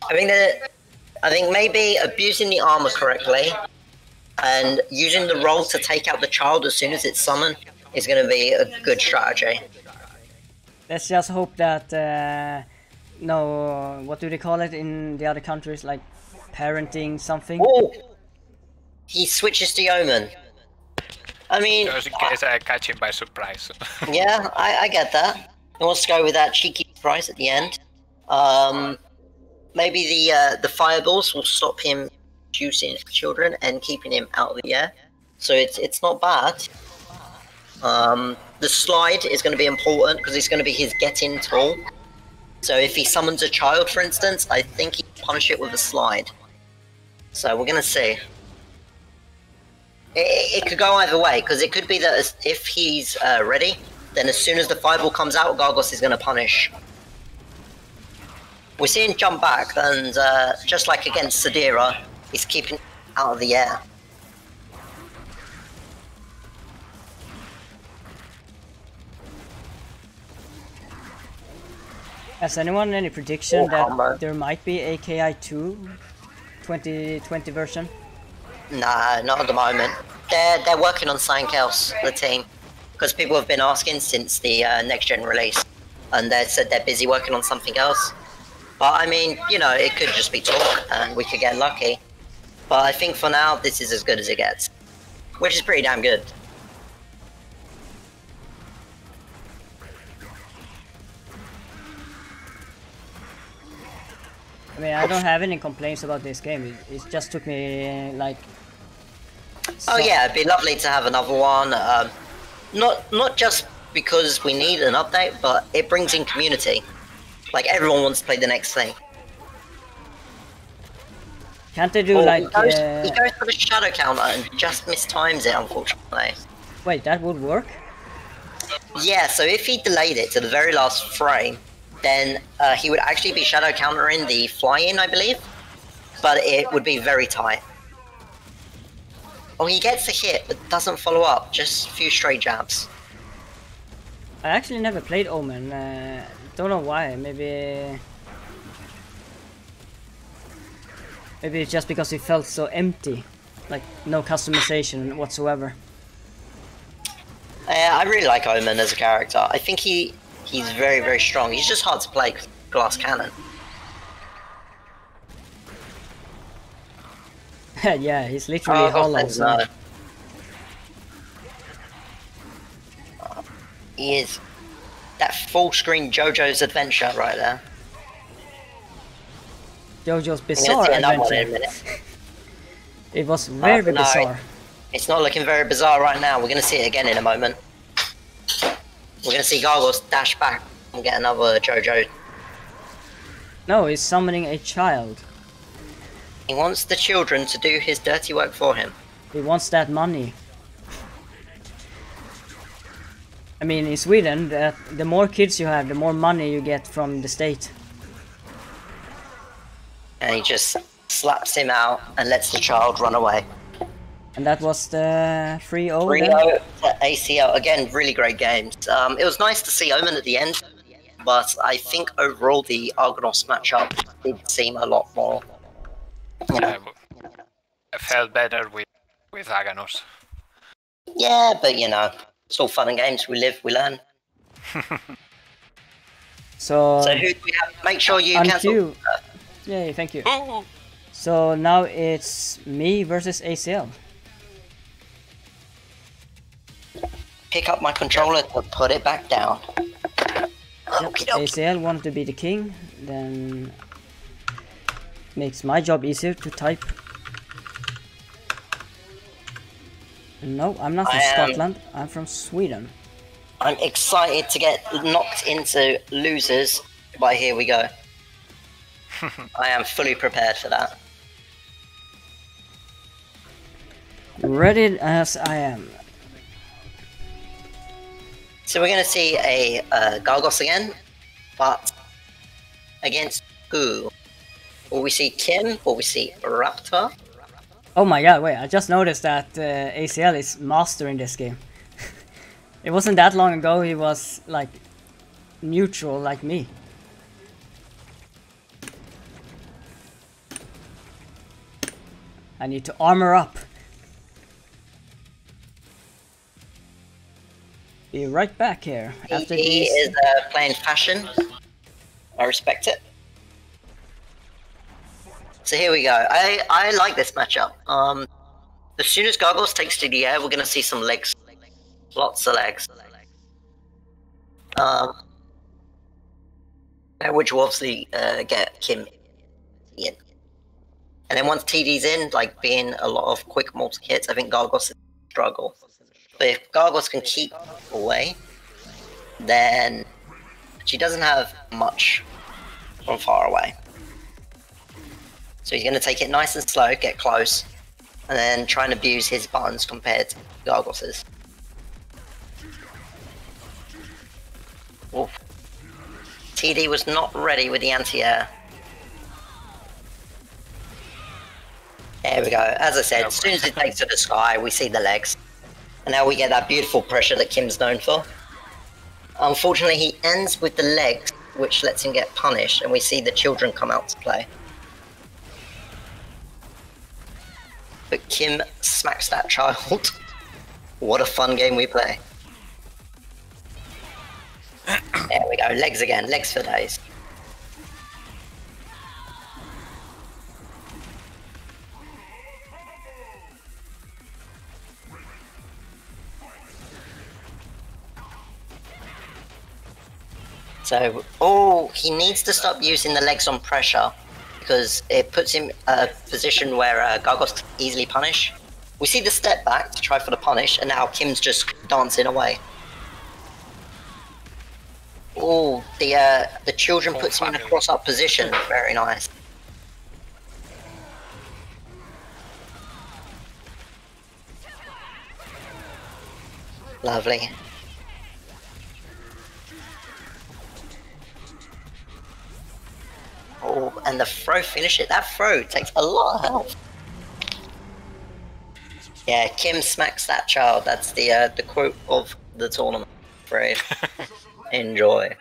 think maybe abusing the armor correctly and using the roll to take out the child as soon as it's summoned is going to be a good strategy. Let's just hope that no, what do they call it in the other countries, like parenting something? Oh, he switches to Yeoman. I mean, Just in case I catch him by surprise. yeah, I get that. He wants to go with that cheeky surprise at the end. Maybe the fireballs will stop him juicing children and keeping him out of the air. So it's not bad. The slide is going to be important because it's going to be his get-in tool. So if he summons a child, for instance, I think he can punish it with a slide. So we're going to see. It could go either way, because it could be that if he's ready, then as soon as the fireball comes out, Gargos is going to punish. We're seeing jump back, and just like against Sadira, he's keeping out of the air. Has anyone any prediction that there might be a KI2 2020 version? Nah, not at the moment. They're working on something else, the team, because people have been asking since the next gen release, and they said they're busy working on something else. But I mean, you know, it could just be talk, and we could get lucky. But I think for now, this is as good as it gets, which is pretty damn good. I mean, I don't have any complaints about this game. It just took me like. Oh yeah, it'd be lovely to have another one. Not just because we need an update, but it brings in community. Like, everyone wants to play the next thing. Can't they do Oh, like? he goes for the shadow counter and just mistimes it, unfortunately. Wait, that would work? Yeah, so if he delayed it to the very last frame, then he would actually be shadow countering the fly-in, I believe. But it would be very tight. Oh, he gets a hit, but doesn't follow up. Just a few stray jabs. I actually never played Omen. Don't know why. Maybe it's just because it felt so empty, like no customization whatsoever. I really like Omen as a character. I think he's very, very strong. He's just hard to play because glass cannon. Yeah, he's literally hollow. So. He is that full screen JoJo's Adventure right there. JoJo's Bizarre Adventure. It was very bizarre. It's not looking very bizarre right now. We're going to see it again in a moment. We're going to see Gargos dash back and get another JoJo. No, he's summoning a child. He wants the children to do his dirty work for him. He wants that money. I mean, in Sweden, the more kids you have, the more money you get from the state. And he just slaps him out and lets the child run away. And that was the 3-0. 3-0 to ACL. Again, really great games. It was nice to see Omen at the end, but I think overall the Argonos matchup did seem a lot more. Yeah, I felt better with with Aganos. Yeah, but you know, it's all fun and games. We live, we learn. So who do we have? Make sure you on cancel. cue. Yay, thank you. Ooh. So now it's me versus ACL. Pick up my controller to put it back down. Yep. ACL wanted to be the king, then makes my job easier to type. No, I'm not from Scotland. I'm from Sweden. I'm excited to get knocked into losers, but here we go. I am fully prepared for that. Ready as I am. So we're going to see a Gargos again, but against who? Will we see Kim? Will we see Raptor? Oh my god, wait, I just noticed that ACL is master in this game. It wasn't that long ago he was like neutral like me. I need to armor up. Be right back here after He these. is playing fashion. I respect it. So here we go. I like this matchup. As soon as Gargos takes to the air, we're gonna see some legs. Lots of legs. Which will obviously get Kim in. And then once TD's in, like being a lot of quick multi-hits, I think Gargos is a struggle. But if Gargos can keep away, then she doesn't have much from far away. So he's going to take it nice and slow, get close, and then try and abuse his buttons compared to Gargos's. Oof. TD was not ready with the anti-air. There we go. As I said, as soon as it takes to the sky, we see the legs. And now we get that beautiful pressure that Kim's known for. Unfortunately, he ends with the legs, which lets him get punished, and we see the children come out to play. But Kim smacks that child. What a fun game we play. There we go, legs again, legs for days. So, he needs to stop using the legs on pressure because it puts him in a position where Gargos can easily punish. We see the step back to try for the punish, and now Kim's just dancing away. Oh, the children puts him in a cross-up position. Very nice. Lovely. Oh, and the throw finish it. That throw takes a lot of health. Yeah, Kim smacks that child. That's the quote of the tournament. I'm afraid. Enjoy.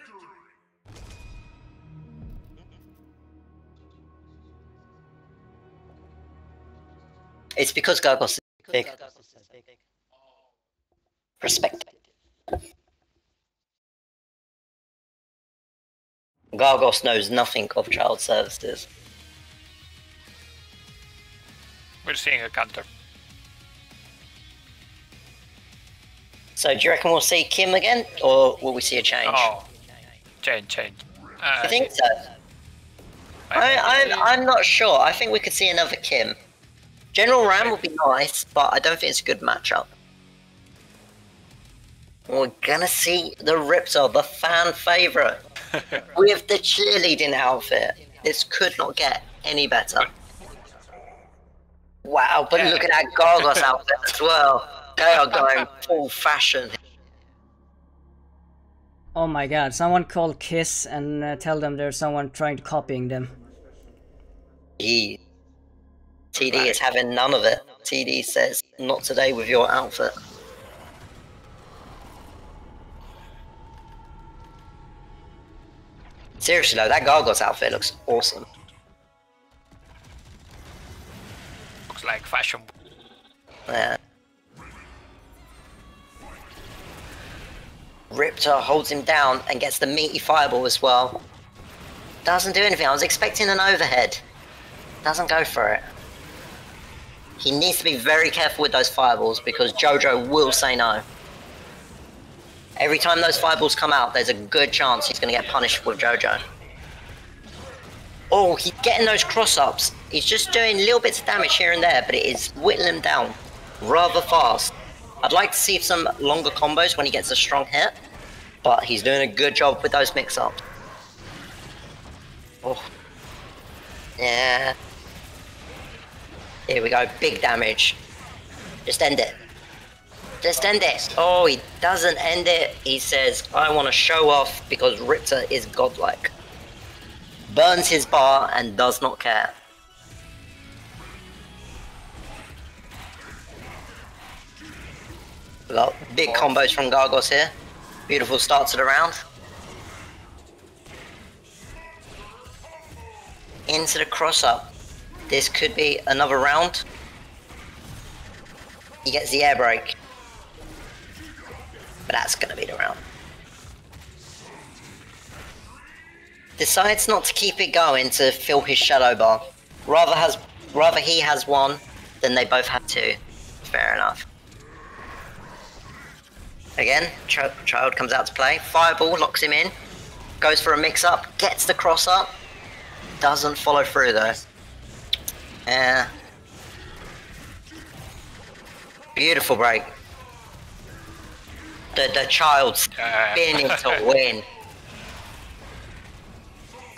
It's because Gargos is big. Respect. Gargos knows nothing of child services. We're seeing a counter. So do you reckon we'll see Kim again, or will we see a change? Oh, change. I think so. I'm not sure. I think we could see another Kim. General Ram would be nice, but I don't think it's a good matchup. We're gonna see the Riptor, the fan favourite, with the cheerleading outfit. This could not get any better. Wow, but look at that Gargos outfit as well. They are going full fashion. Oh my god, someone call Kiss and tell them there's someone trying to copying them. TD is having none of it. TD says, not today with your outfit. Seriously though, that Gargos outfit looks awesome. Looks like fashion. Yeah. Riptor holds him down and gets the meaty fireball as well. Doesn't do anything. I was expecting an overhead. Doesn't go for it. He needs to be very careful with those fireballs because Jojo will say no. Every time those fireballs come out, there's a good chance he's going to get punished with Jojo. Oh, he's getting those cross-ups. He's just doing little bits of damage here and there, but it is whittling him down rather fast. I'd like to see some longer combos when he gets a strong hit, but he's doing a good job with those mix-ups. Oh. Yeah. Here we go, big damage. Just end it. Just end it. Oh, he doesn't end it. He says, I want to show off because Riptor is godlike. Burns his bar and does not care. We got big combos from Gargos here. Beautiful start to the round. Into the cross-up. This could be another round. He gets the air break. But that's going to be the round. Decides not to keep it going to fill his shadow bar. Rather he has one than they both have two. Fair enough. Again, Child comes out to play. Fireball locks him in. Goes for a mix-up. Gets the cross-up. Doesn't follow through though. Yeah. Beautiful break. The Child spinning to win.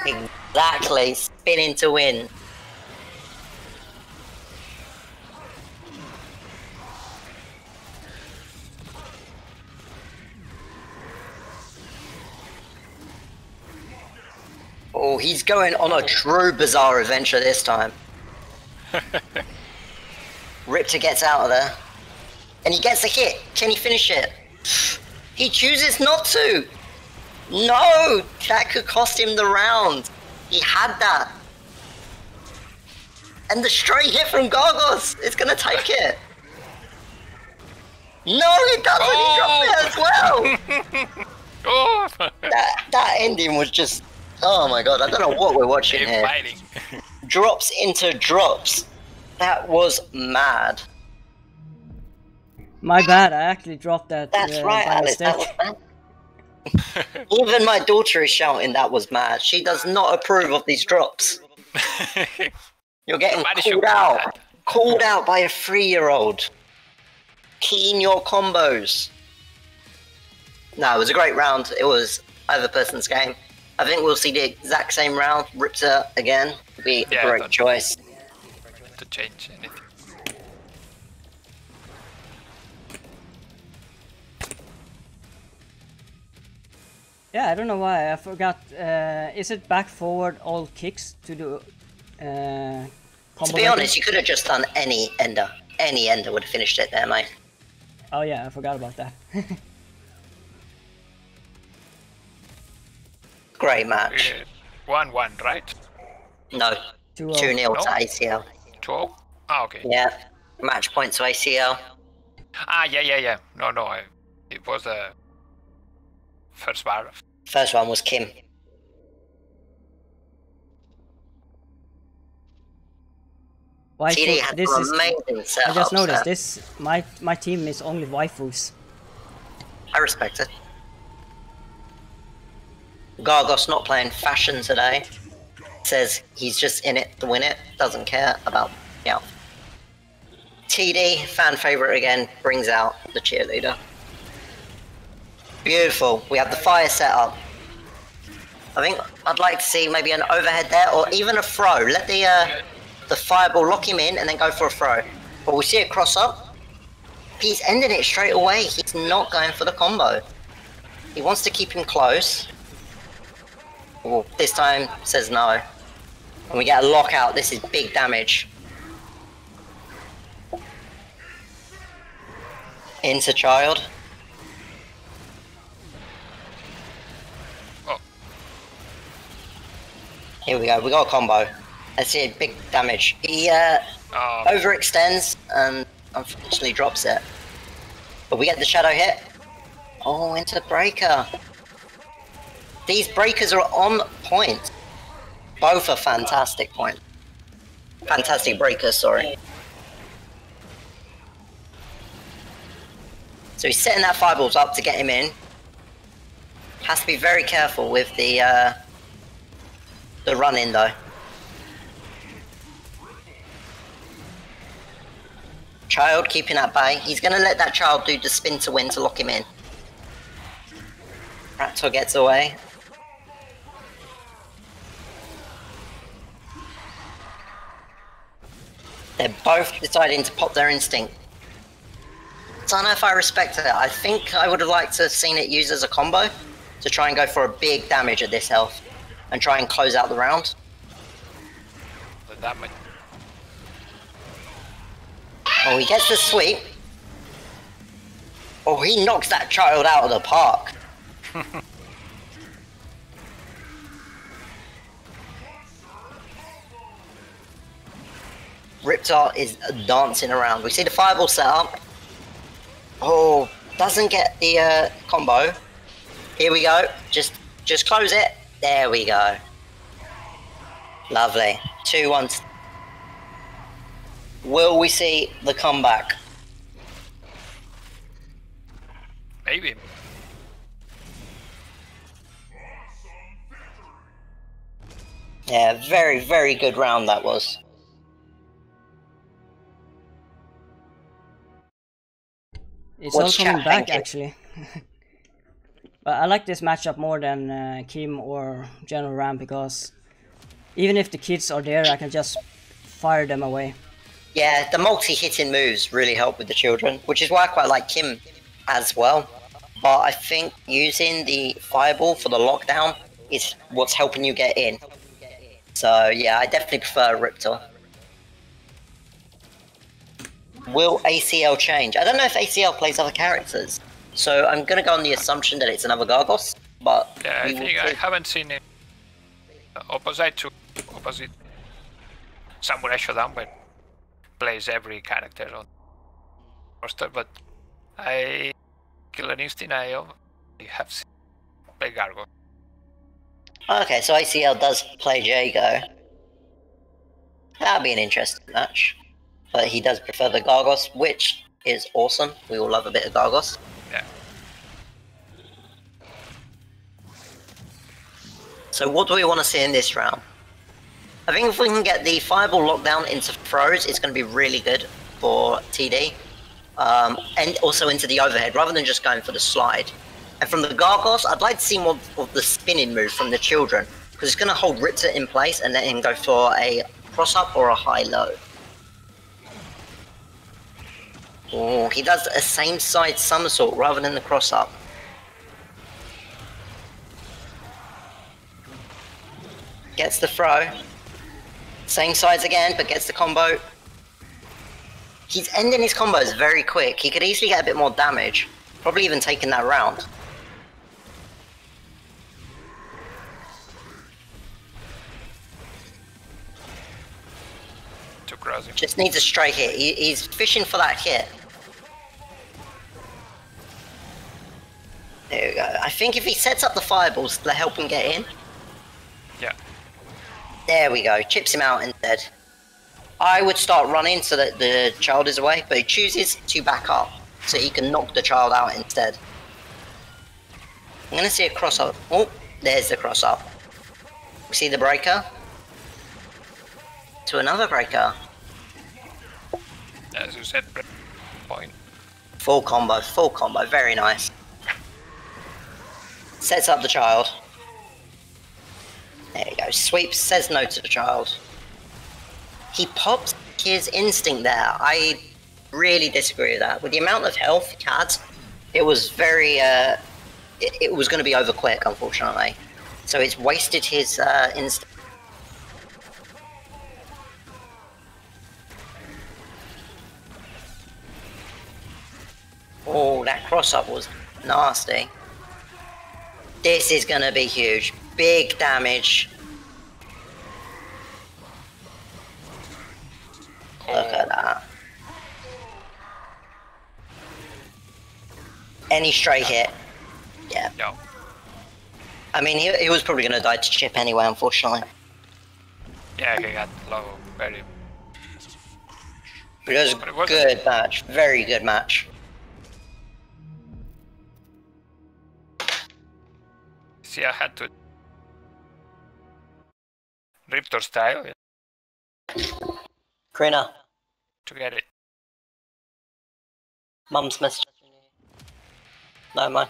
Exactly, spinning to win. Oh, he's going on a true bizarre adventure this time. Riptor gets out of there. And he gets a hit. Can he finish it? He chooses not to. No! That could cost him the round. He had that. And the straight hit from Gargos is going to take it. No, he doesn't. Oh! He dropped it as well. Oh! that ending was just... Oh my god, I don't know what we're watching here. Fighting. Drops into drops. That was mad. My bad, I actually dropped that. That's right, by Alice. That was mad. Even my daughter is shouting that was mad. She does not approve of these drops. You're getting called out. Called out by a 3-year-old. Keen your combos. No, it was a great round. It was either person's game. I think we'll see the exact same round. Riptor again. Would be a great choice. To change anything. Yeah, I don't know why. I forgot. Is it back forward all kicks to do combo? To be honest, you could have just done any ender. Any ender would have finished it there, mate. Oh yeah, I forgot about that. Great match. 1-1, right? No. 2-0 to ACL. 2-0? Ah, okay. Yeah. Match point to ACL. Ah, yeah. No, it was the first bar. First one was Kim. TD had an amazing setup. I just noticed this. My team is only waifus. I respect it. Gargos not playing fashion today. Says he's just in it to win it. Doesn't care about TD, fan favorite again, brings out the cheerleader. Beautiful. We have the fire set up. I think I'd like to see maybe an overhead there or even a throw. Let the fireball lock him in and then go for a throw. But we see it cross up. He's ending it straight away. He's not going for the combo. He wants to keep him close. Well, this time says no. And we get a lockout. This is big damage. Into Child. Oh. Here we go. We got a combo. Let's see big damage. He overextends and unfortunately drops it. But we get the shadow hit. Oh, into breaker. These breakers are on point. Both are fantastic point. Fantastic breakers, sorry. So he's setting that fireballs up to get him in. Has to be very careful with the run in though. Child keeping at bay. He's going to let that child do the spin to win to lock him in. Raptor gets away. They're both deciding to pop their instinct. I don't know if I respect it. I think I would have liked to have seen it used as a combo to try and go for a big damage at this health and try and close out the round. The damage. Oh, he gets the sweep. Oh, he knocks that child out of the park. Riptar is dancing around. We see the fireball set up. Oh, doesn't get the combo. Here we go. Just close it. There we go. Lovely. 2-1. Will we see the comeback? Maybe. Yeah, very, very good round that was. It's What's all coming chat back thinking? actually. But I like this matchup more than Kim or General Ram because even if the kids are there, I can just fire them away. Yeah, the multi-hitting moves really help with the children, which is why I quite like Kim as well. But I think using the fireball for the lockdown is what's helping you get in. So yeah, I definitely prefer Riptor. Will ACL change? I don't know if ACL plays other characters, so I'm gonna go on the assumption that it's another Gargos. But Yeah, I think I haven't seen it opposite Samurai Shodown, where plays every character on roster, but Killer Instinct I have seen play Gargo. Okay, so ACL does play Jago. That'll be an interesting match. But he does prefer the Gargos, which is awesome. We all love a bit of Gargos. Yeah. So what do we want to see in this round? I think if we can get the fireball lockdown into throws, it's going to be really good for TD. And also into the overhead, rather than just going for the slide. And from the Gargos, I'd like to see more of the spinning move from the children, because it's going to hold Riptor in place and let him go for a cross-up or a high-low. Oh, he does a same-side somersault rather than the cross-up. Gets the throw. Same sides again, but gets the combo. He's ending his combos very quick. He could easily get a bit more damage. Probably even taking that round. Too crazy. Just needs a straight hit. He's fishing for that hit. There we go. I think if he sets up the fireballs to help him get in. Yeah. There we go. Chips him out instead. I would start running so that the child is away, but he chooses to back up so he can knock the child out instead. I'm going to see a cross up. Oh, there's the cross up. See the breaker? To another breaker. As you said, point. Full combo, very nice. Sets up the child. There you go, sweeps, says no to the child. He pops his instinct there. I really disagree with that. With the amount of health he had, it was very, it was going to be over quick, unfortunately. So it's wasted his instinct. Oh, that cross-up was nasty. This is going to be huge. Big damage. Look at that. any straight hit. Yeah. No. I mean, he was probably going to die to chip anyway, unfortunately. Yeah, he got low, very. But it was a good match. Very good match. See, I had to. Riptor style Karina, to get it. Mum's message. No, mine.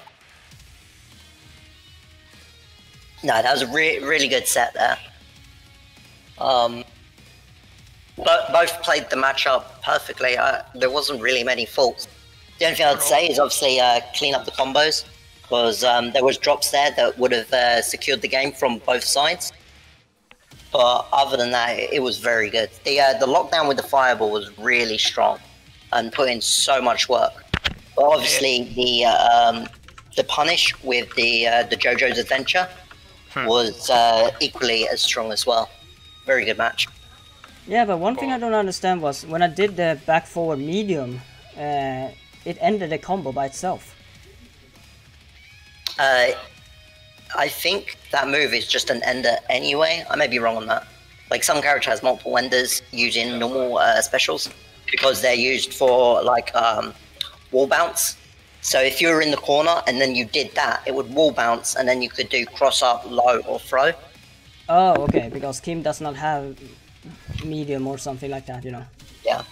No, that was a really good set there. But both played the matchup perfectly. There wasn't really many faults. The only thing I'd say is obviously clean up the combos, because there was drops there that would have secured the game from both sides. But other than that, it was very good. The lockdown with the fireball was really strong and put in so much work. But obviously the punish with the JoJo's Adventure was equally as strong as well. Very good match. Yeah, but one thing I don't understand was when I did the back forward medium, it ended the combo by itself. I think that move is just an ender anyway. I may be wrong on that. Like, some character has multiple enders using normal specials because they're used for like wall bounce. So if you were in the corner and then you did that, it would wall bounce and then you could do cross up, low, or throw. Oh, okay, because Kim does not have medium or something like that, you know. Yeah.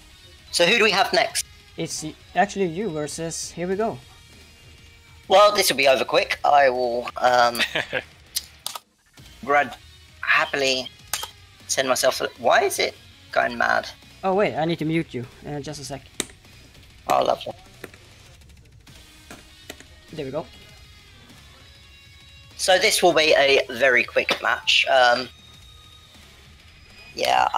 So who do we have next? It's actually you versus, here we go. Well, this will be over quick. I will happily send myself. Why is it going mad? Oh wait, I need to mute you. Just a sec. Oh, lovely. There we go. So this will be a very quick match. Yeah,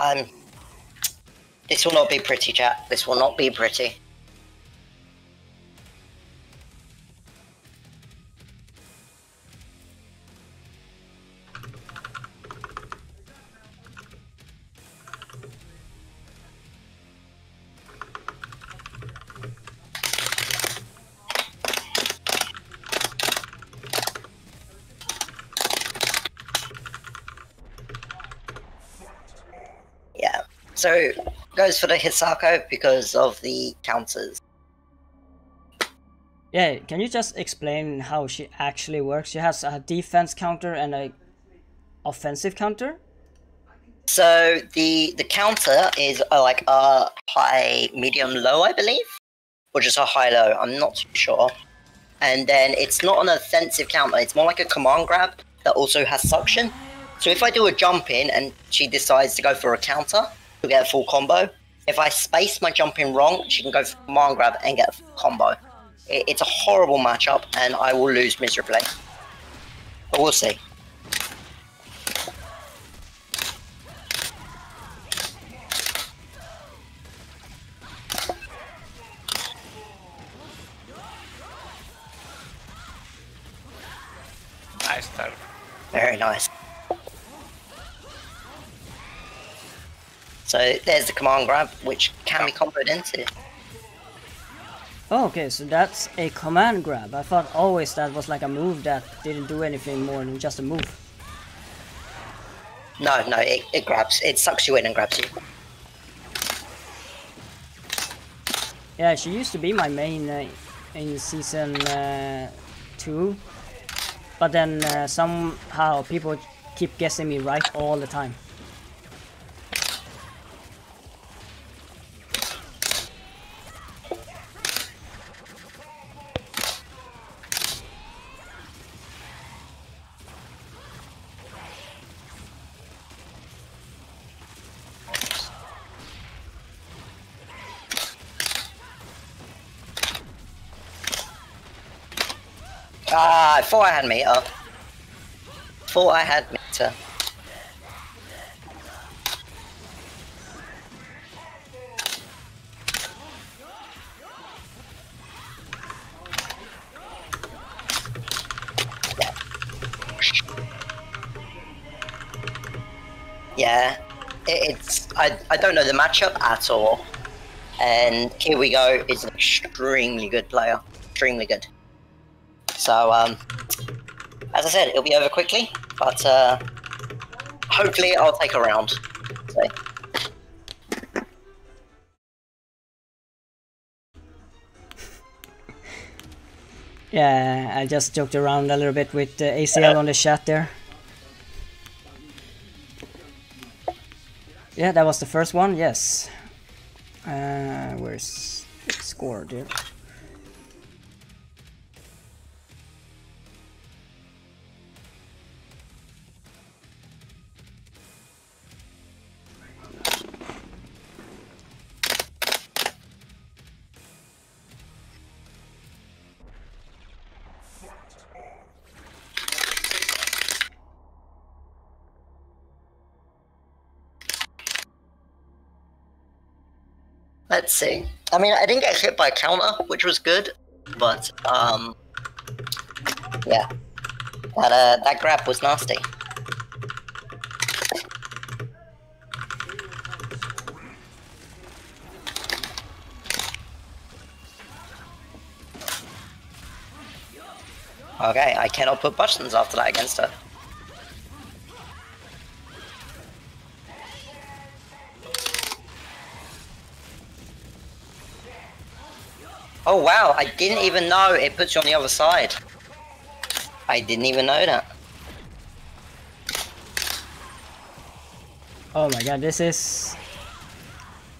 this will not be pretty, chat. This will not be pretty. So, goes for the Hisako because of the counters. Yeah, can you just explain how she actually works? She has a defense counter and a offensive counter? So, the counter is like a high, medium, low, I believe? Or just a high-low, I'm not too sure. And then it's not an offensive counter, it's more like a command grab that also has suction. So if I do a jump in and she decides to go for a counter, to get a full combo. If I space my jump in wrong, she can go for command grab and get a full combo. It's a horrible matchup, and I will lose miserably. But we'll see. Nice start. Very nice. So there's the command grab, which can be comboed into. Oh, okay, so that's a command grab. I thought always that was like a move that didn't do anything more than just a move. No, it grabs. It sucks you in and grabs you. Yeah, she used to be my main in season 2. But then somehow people keep guessing me right all the time. Ah, I thought I had meter. Thought I had meter. Yeah, it's I don't know the matchup at all. And here we go, it's an extremely good player. Extremely good. So, as I said, it'll be over quickly, but hopefully I'll take a round. So. Yeah, I just joked around a little bit with ACL on the chat there. Yeah, that was the first one, yes. Where's the score, dude? Let's see. I mean, I didn't get hit by a counter, which was good, but yeah, that grab was nasty. Okay, I cannot put buttons after that against her. Oh wow, I didn't even know it puts you on the other side. I didn't even know that. Oh my god, this is...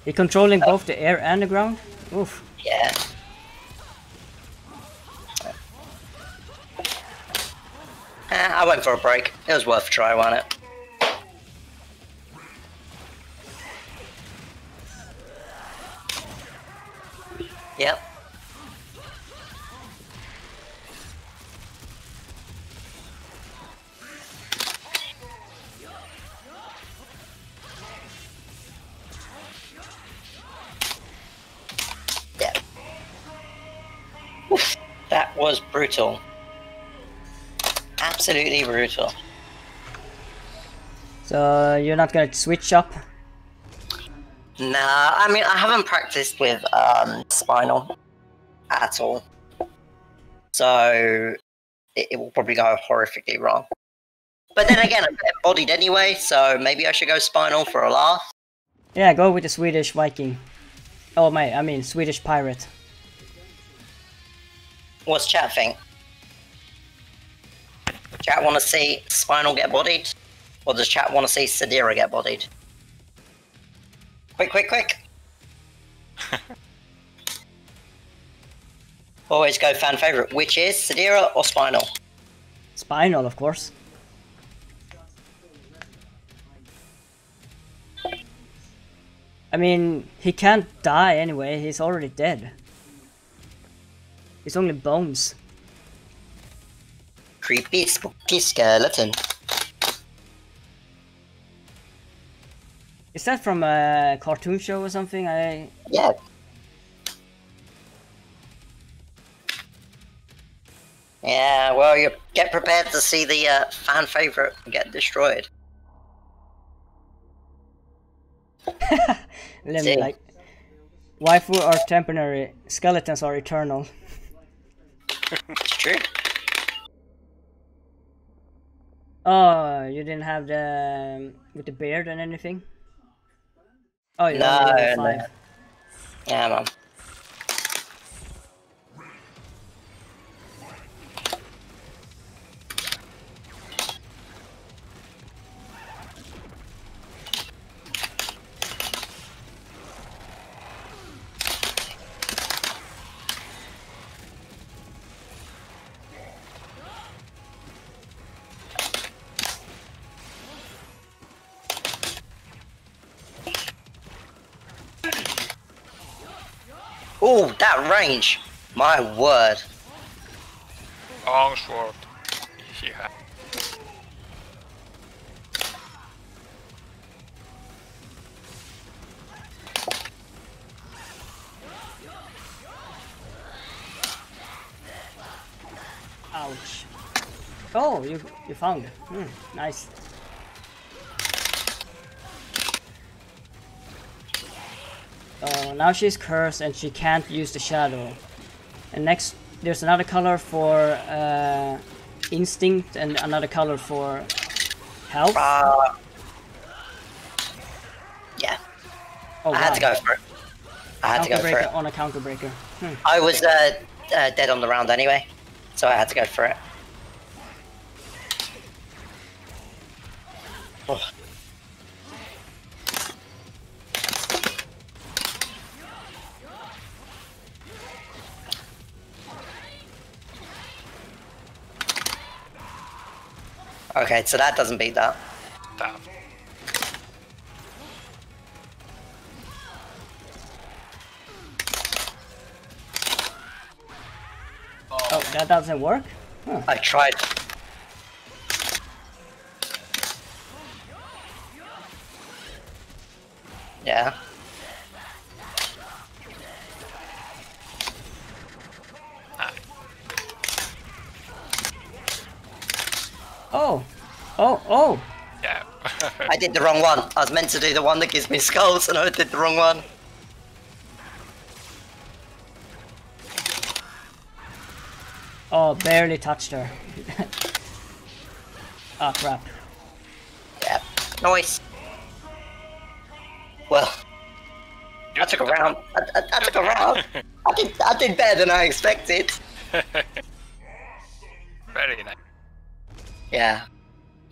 You're controlling both the air and the ground? Oof. Yeah. I went for a break. It was worth a try, wasn't it? Yep. Yeah. Oof, that was brutal. Absolutely brutal. So you're not gonna switch up? Nah, I mean, I haven't practiced with Spinal at all. So it will probably go horrifically wrong. But then again, I'm bodied anyway, so maybe I should go Spinal for a laugh. Yeah, go with the Swedish Viking. Oh my, I mean Swedish pirate. What's chat think? Chat want to see Spinal get bodied? Or does chat want to see Sadira get bodied? Quick, quick, quick! Always go fan favorite. Which is Sadira or Spinal? Spinal, of course. I mean, he can't die anyway, he's already dead. It's only bones. Creepy, spooky skeleton. Is that from a cartoon show or something? Yeah. Yeah, well, you get prepared to see the fan favorite get destroyed. Lemmy, like, waifu are temporary, skeletons are eternal. It's true. Oh, you didn't have the with the beard and anything? Oh, you're No, only level 5. no. Yeah, man. Oh, that range! My word. Long sword. Yeah. Ouch. Oh, you found it. Nice. Now she's cursed and she can't use the shadow. And next there's another color for instinct and another color for health. Yeah. Oh, I had to go for it. I had to go for breaker it. on a counter breaker. I was dead on the round anyway, so I had to go for it. Oh. Okay, so that doesn't beat that. Damn. Oh, that doesn't work? Huh. I tried. Yeah. Oh! Oh, oh! Yeah. I did the wrong one. I was meant to do the one that gives me skulls, and I did the wrong one. Oh, barely touched her. Oh, crap. Yeah. Nice. Well, I took a round. I took a round. I did better than I expected. Very nice. Yeah.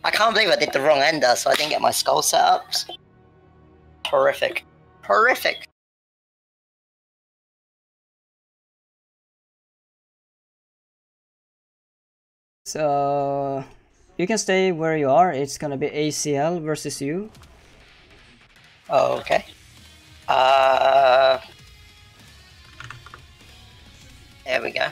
I can't believe I did the wrong ender, so I didn't get my skull set up. Horrific. Horrific. So you can stay where you are. It's gonna be ACL versus you. Oh, okay. There we go.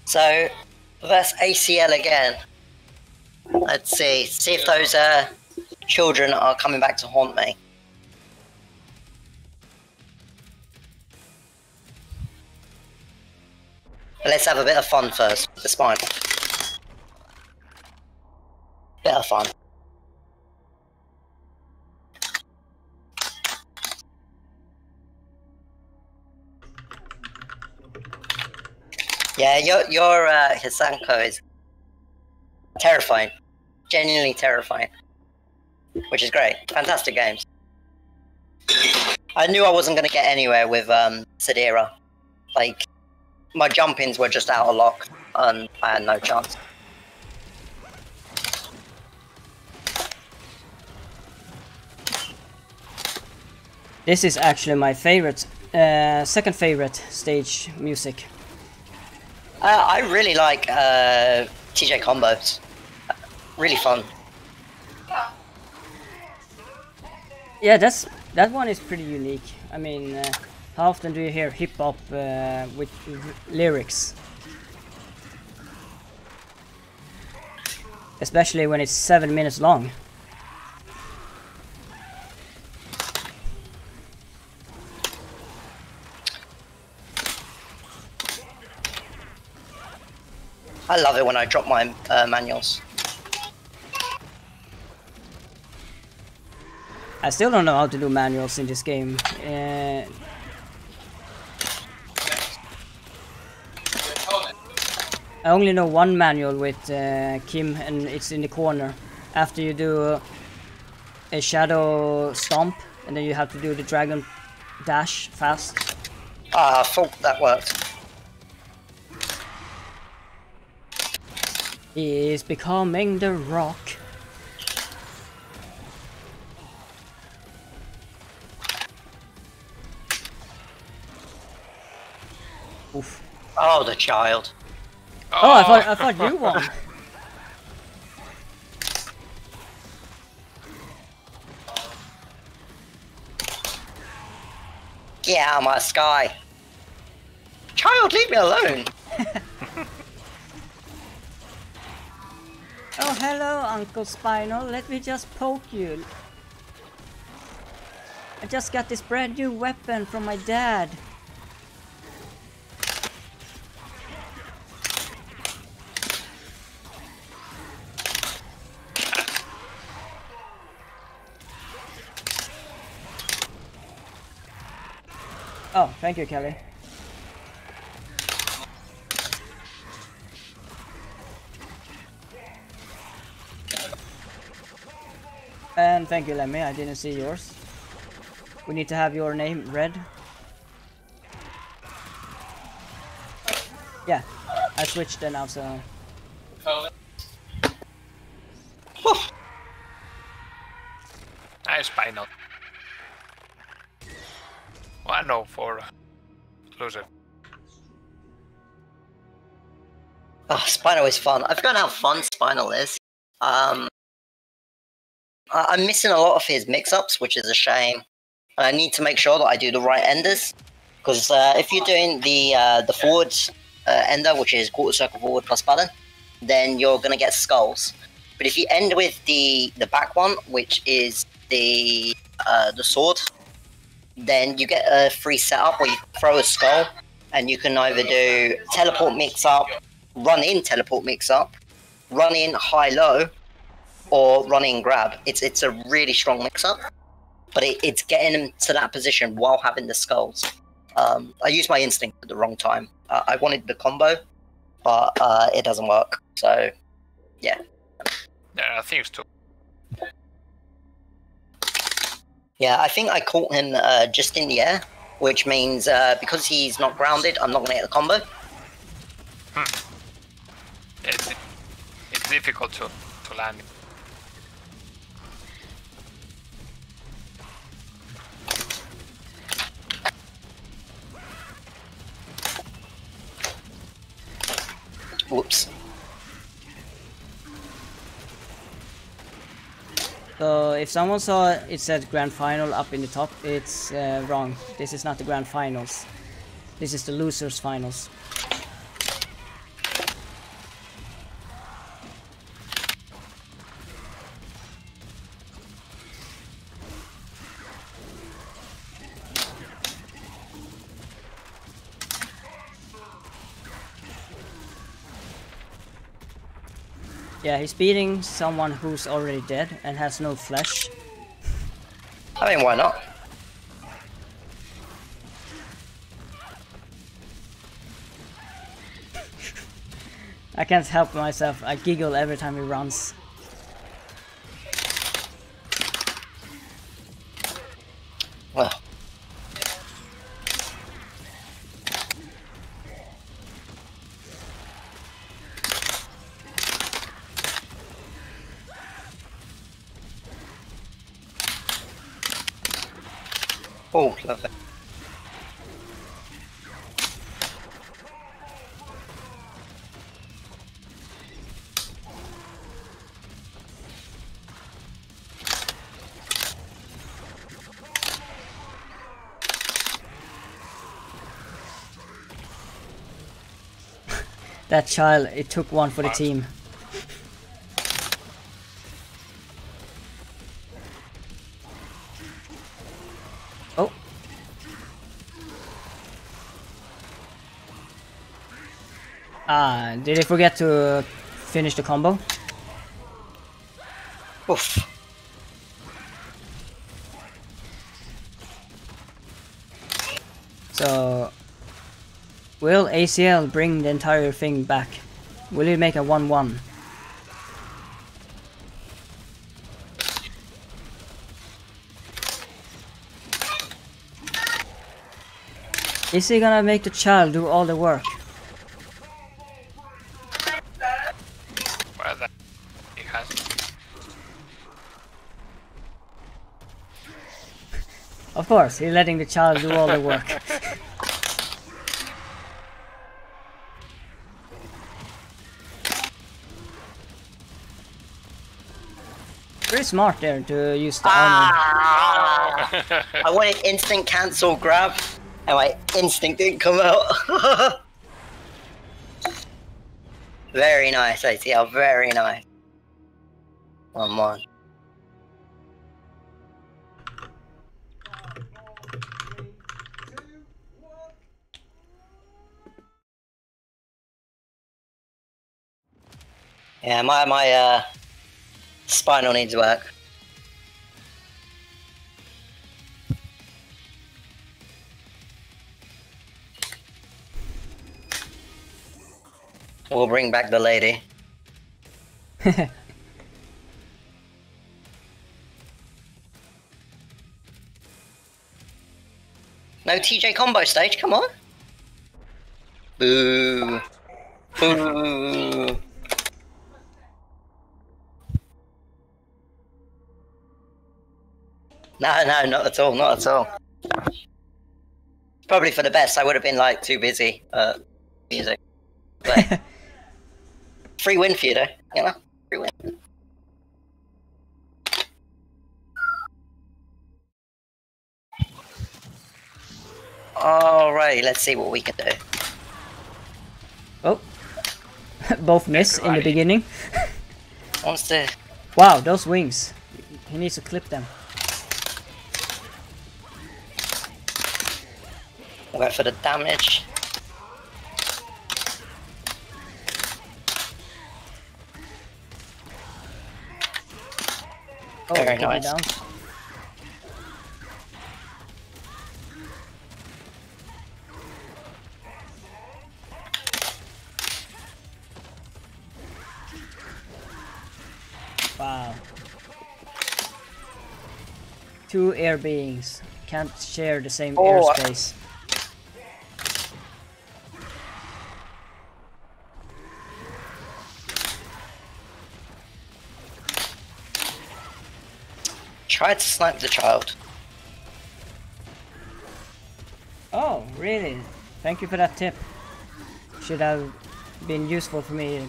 So, versus ACL again. Let's see if those children are coming back to haunt me. But let's have a bit of fun first with the spine. Bit of fun. Yeah, your Hisanko is terrifying. Genuinely terrifying. Which is great. Fantastic games. I knew I wasn't going to get anywhere with Sadira. Like, my jump-ins were just out of lock, and I had no chance. This is actually my favorite, second favorite stage music. I really like TJ combos. Really fun. Yeah, that one is pretty unique. I mean, how often do you hear hip hop with lyrics? Especially when it's 7 minutes long. I love it when I drop my manuals. I still don't know how to do manuals in this game. I only know one manual with Kim, and it's in the corner. After you do a shadow stomp, and then you have to do the dragon dash fast. Ah, I thought that worked. He is becoming the Rock. Oof. Oh, the child. Oh, I thought you won. Get out of my sky. Child, leave me alone. Oh, hello, Uncle Spinal. Let me just poke you. I just got this brand new weapon from my dad. Oh, thank you, Kelly. And thank you, Lemmy. I didn't see yours. We need to have your name read. Yeah, I switched it now, so... Nice final. 1-0 for loser. Oh, Spinal is fun. I've forgotten how fun Spinal is. I'm missing a lot of his mix-ups, which is a shame. I need to make sure that I do the right enders, because if you're doing the forward ender, which is quarter circle forward plus button, then you're going to get skulls. But if you end with the back one, which is the sword, then you get a free setup where you throw a skull, and you can either do teleport mix-up, run in teleport mix-up, run in high-low, or run in grab. It's a really strong mix-up, but it's getting him to that position while having the skulls. I used my instinct at the wrong time. I wanted the combo, but it doesn't work. So, yeah. Yeah, I think so. Yeah, I think I caught him just in the air, which means because he's not grounded, I'm not going to get the combo. It's difficult to land. Whoops. So if someone saw it said grand final up in the top, it's wrong. This is not the grand finals. This is the losers finals. Yeah, he's beating someone who's already dead and has no flesh. I mean, why not? I can't help myself, I giggle every time he runs. Well. Oh, lovely. That child, it took one for the team. Oh. Ah, did he forget to finish the combo? Oof. So, will ACL bring the entire thing back? Will he make a 1-1? Is he gonna make the child do all the work? Well, that he has. Of course, he's letting the child do all the work. Pretty smart there to use the armor. I wanted instant cancel grab, and my instinct didn't come out. Very nice, ATL, very nice. 1-1. Yeah, my spinal needs work. We'll bring back the lady. No TJ combo stage, come on. Boo. Boo. No, not at all, not at all. Probably for the best. I would have been like too busy music. But free win for you though, you know? Free win. Alright, let's see what we can do. Oh. Both miss in the beginning. Wants to... Wow, those wings. He needs to clip them. We'll go for the damage. Oh, very take it nice. down. Wow. Two air beings can't share the same airspace. Tried to snipe the child. Oh, really? Thank you for that tip. Should have been useful for me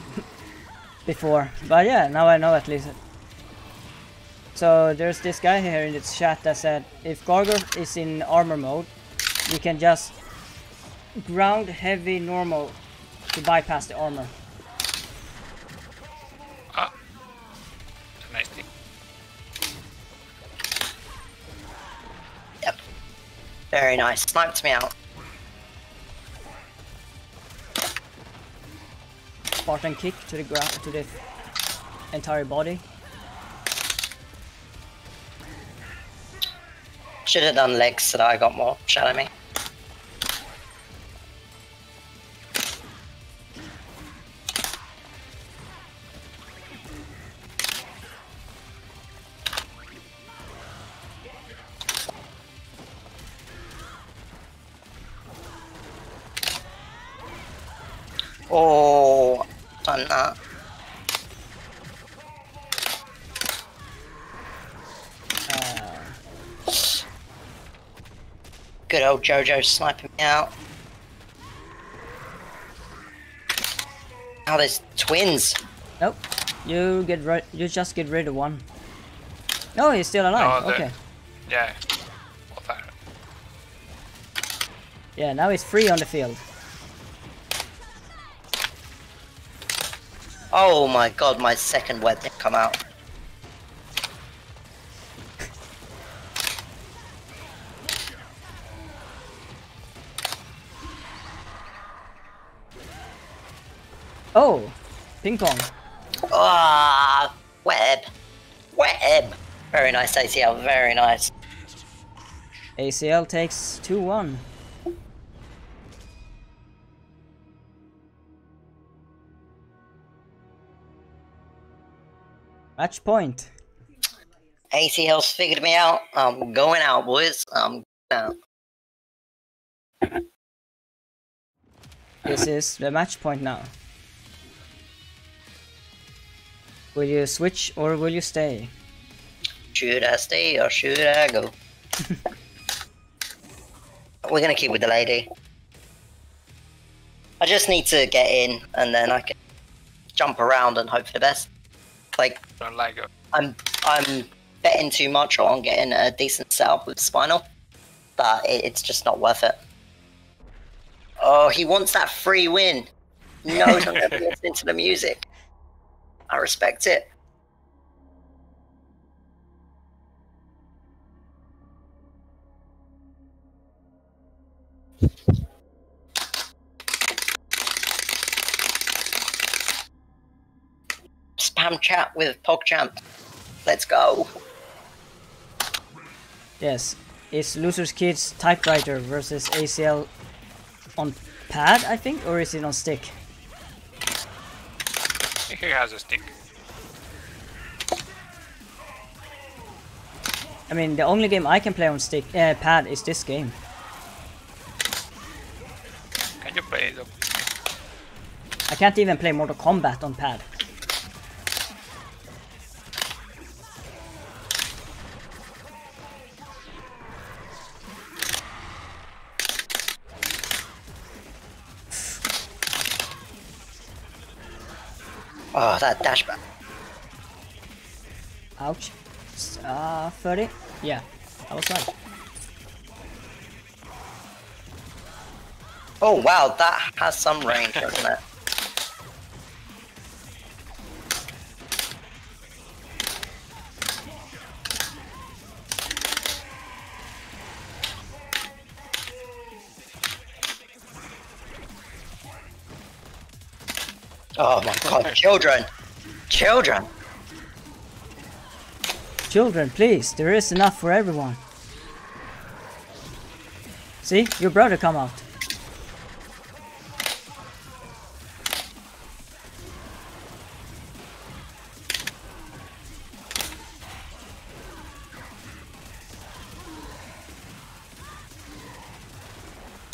before. But yeah, now I know at least. So there's this guy here in the chat that said if Gargor is in armor mode, we can just ground heavy normal to bypass the armor. Ah. Nice thing. Yep. Very nice. Sniped me out. Spartan kick to the ground, to the entire body. Should have done legs so that I got more shot at me. Oh, done that. Good old Jojo sniping me out. Now there's twins. Nope. You just get rid of one. No, he's still alive. No, Okay. Yeah. Well, fire. Yeah, now he's free on the field. Oh my god, my second web didn't come out. Oh, ping pong. Ah, web. Web. Very nice ACL, very nice. ACL takes 2-1. Match point. ACL's figured me out. I'm going out, boys. I'm going out. This is the match point now. Will you switch or will you stay? Should I stay or should I go? We're gonna keep with the lady. I just need to get in and then I can jump around and hope for the best. Like, Don't like it. I'm betting too much on getting a decent setup with Spinal, but it's just not worth it. Oh, he wants that free win. No, I'm going to listen to the music. I respect it. Spam chat with PogChamp. Let's go. Yes, it's Loser's Kids typewriter versus ACL on pad, I think, or is it on stick? He has a stick. I mean, the only game I can play on stick pad is this game. Can you play the... I can't even play Mortal Kombat on pad. Oh, that dash back. Ouch. 30? Yeah, I was right. Oh wow, that has some range, doesn't it? Oh my god, children! Children! Children, please, there is enough for everyone. See, your brother come out.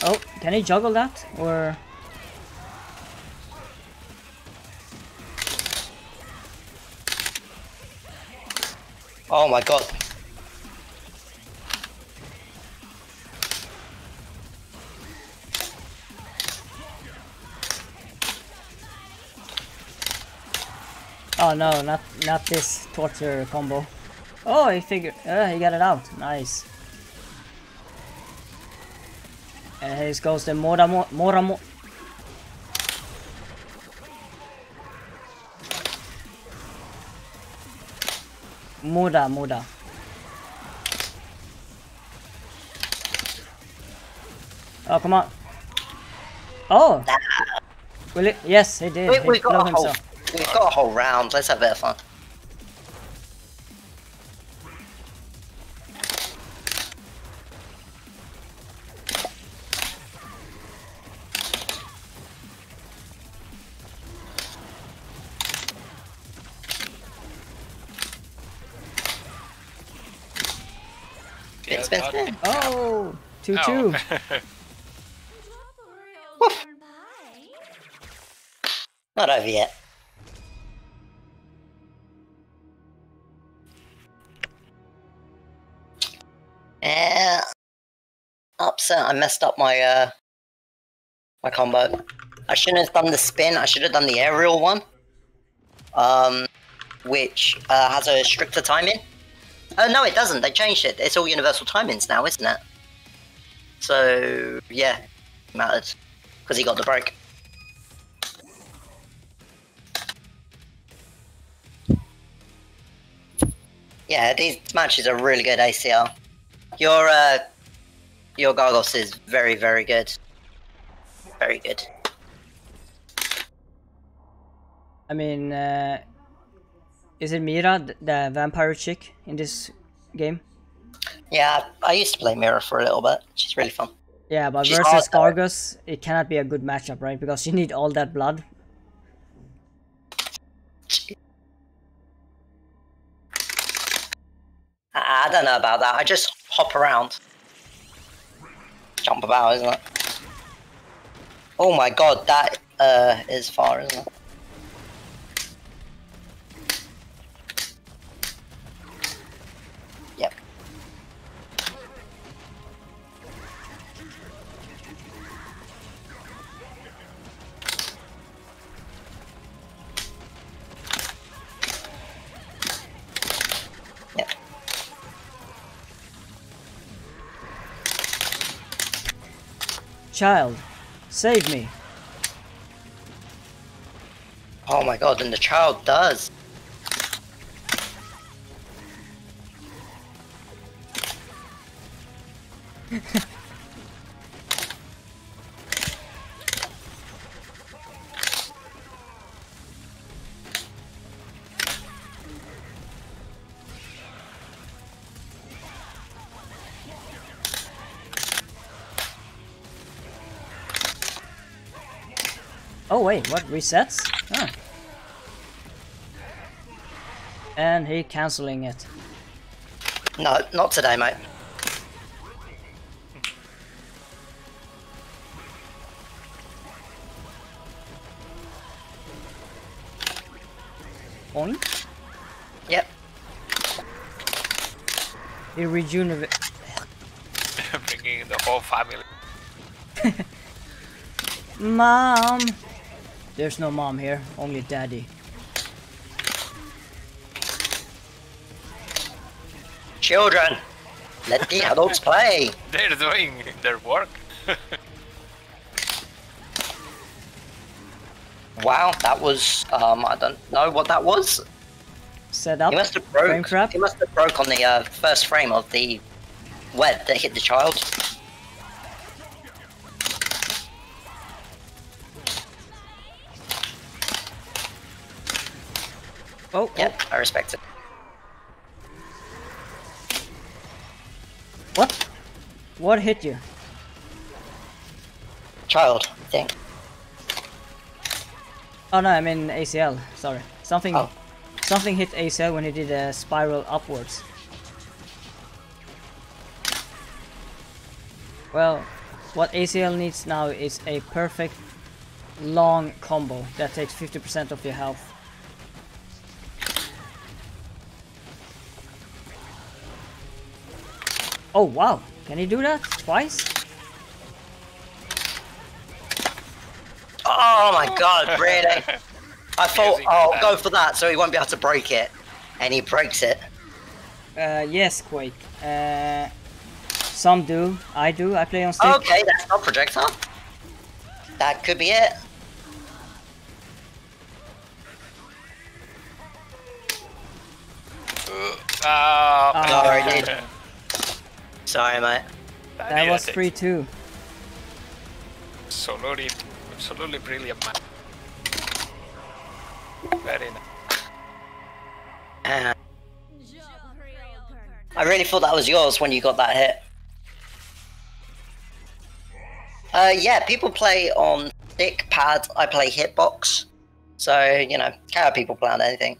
Oh, can he juggle that? Or... Oh my god. Oh no, not this torture combo. Oh, he got it out. Nice. And here goes the Mora. Muda. Oh, come on. Oh! Will it? Yes, he did. We've got a whole round. Let's have a bit of fun. Spin. Oh! 2-2. Not over yet. Upset. I messed up my my combo. I shouldn't have done the spin. I should have done the aerial one. Which has a stricter timing. No, it doesn't. They changed it. It's all universal timings now, isn't it? So yeah, it mattered because he got the break. Yeah, these matches are really good, ACL. Your Gargos is very, very good. Very good. I mean, is it Mira, the vampire chick in this game? Yeah, I used to play Mira for a little bit. She's really fun. Yeah, but She's versus hard, Gargos, it cannot be a good matchup, right? Because you need all that blood. I don't know about that. I just hop around. Jump about, isn't it? Oh my god, that is far, isn't it? Yep. Yep. Child, save me. Oh my god, and the child does. Oh wait, what? Resets? Huh. And he cancelling it. No, not today, mate. Point. Yep. He rejuvenate. Bringing the whole family. Mom! There's no mom here, only daddy. Children, let the adults play. They're doing their work. Wow, that was I don't know what that was. Set up. He must have Frame broke. trap. He must have broke on the first frame of the web that hit the child. Oh, Yep, I respect it. What? What hit you? Child, I think. Oh no, I mean ACL. Sorry. Something. Oh. Something hit ACL when he did a spiral upwards. Well, what ACL needs now is a perfect long combo that takes 50% of your health. Oh wow, can he do that twice? Oh my god, really? I thought, Amazing. oh, I'll go for that so he won't be able to break it. And he breaks it. Yes, Quake. Some do. I do. I play on stick. Okay, that's not projectile. That could be it. Sorry, dude. Sorry, mate. That was free too. Absolutely brilliant, man. Very nice. I really thought that was yours when you got that hit. Yeah, people play on stick, pad. I play hitbox. So, you know, how people play on anything.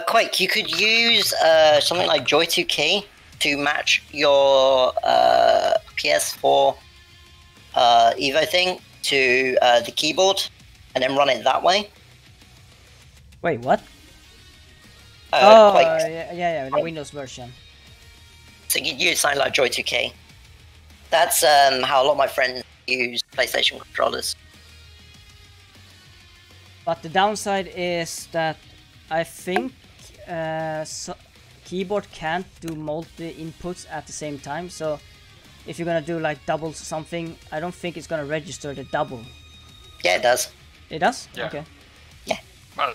Quake, you could use something like Joy2 Key to match your PS4 Evo thing to the keyboard and then run it that way. Wait, what? Quake. yeah, the Windows version. So you could use something like Joy2 Key. That's how a lot of my friends use PlayStation controllers. But the downside is that I think keyboard can't do multi inputs at the same time. So if you're gonna do like double something, I don't think it's gonna register the double. Yeah, it does. It does? Yeah. Okay. Yeah. Well,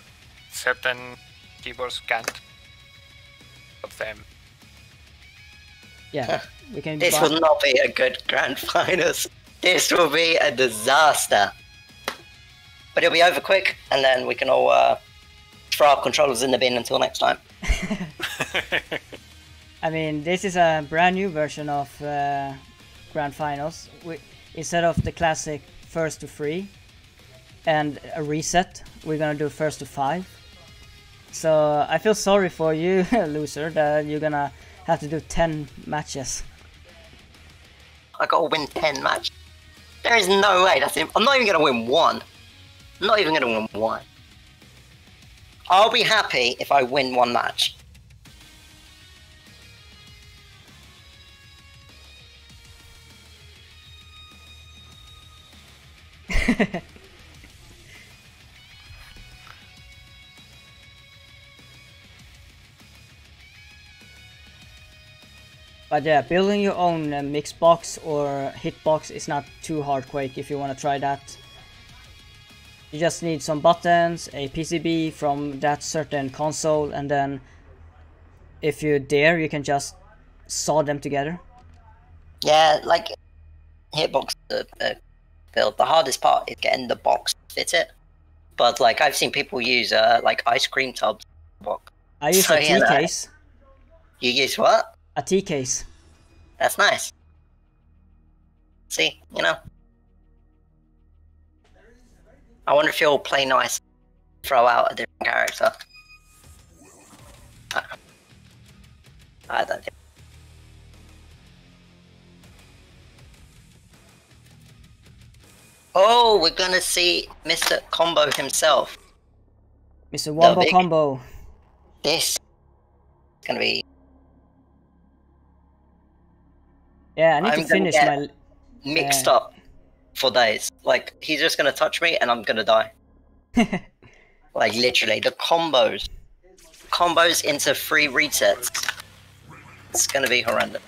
certain keyboards can't. Of them. Yeah, we can. This will not be a good grand finals. This will be a disaster. But it'll be over quick, and then we can all throw our controllers in the bin until next time. I mean, this is a brand new version of Grand Finals. Instead of the classic first to 3 and a reset, we're gonna do first to 5. So I feel sorry for you, loser, that you're gonna have to do 10 matches. I gotta win 10 matches. There is no way. I'm not even gonna win one. I'm not even gonna win one. I'll be happy if I win one match. But yeah, building your own mix box or hitbox is not too hard, Quake, if you want to try that. You just need some buttons, a PCB from that certain console, and then if you dare, you can just saw them together. Yeah, like hitbox build. The hardest part is getting the box to fit it. But like I've seen people use like ice cream tubs box. I use So, a yeah, T-case. You use what? A T-case. That's nice. See, you know. I wonder if he'll play nice, throw out a different character. I don't think. Oh, we're gonna see Mr. Combo himself. Mr. Wombo big- Combo. This is gonna be. Yeah, I need I'm to finish gonna my... mixed up for days. Like, he's just gonna touch me and I'm gonna die. Like, literally, the combos into 3 resets. It's gonna be horrendous.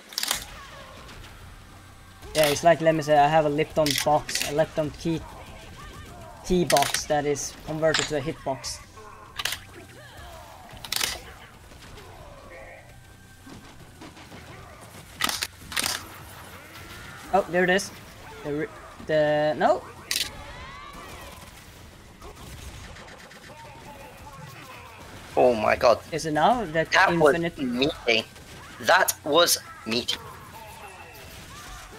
Yeah, it's like, let me say, I have a Lipton box, a Lipton key box that is converted to a hitbox. Oh, there it is. No. Oh my god. Is it now? That infinite... was meaty. That was meaty.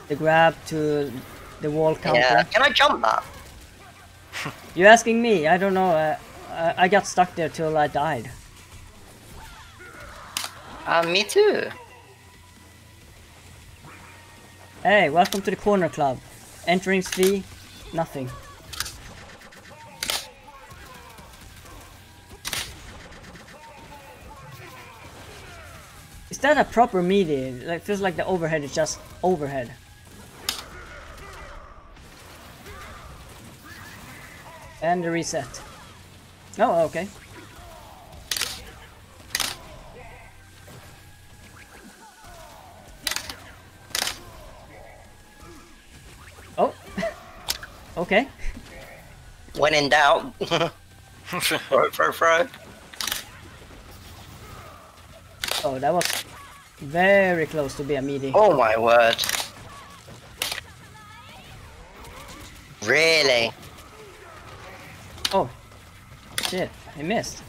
The grab to the wall counter. Yeah, can I jump that? You asking me? I don't know. I got stuck there till I died. Me too. Hey, welcome to the corner club. Entering fee, nothing. Is that a proper melee? Like, feels like the overhead is just overhead. And the reset. Oh, okay. Oh, okay. When in doubt. Throw. Oh, that was very close to be a meaty. Oh my word. Really? Oh, shit, I missed.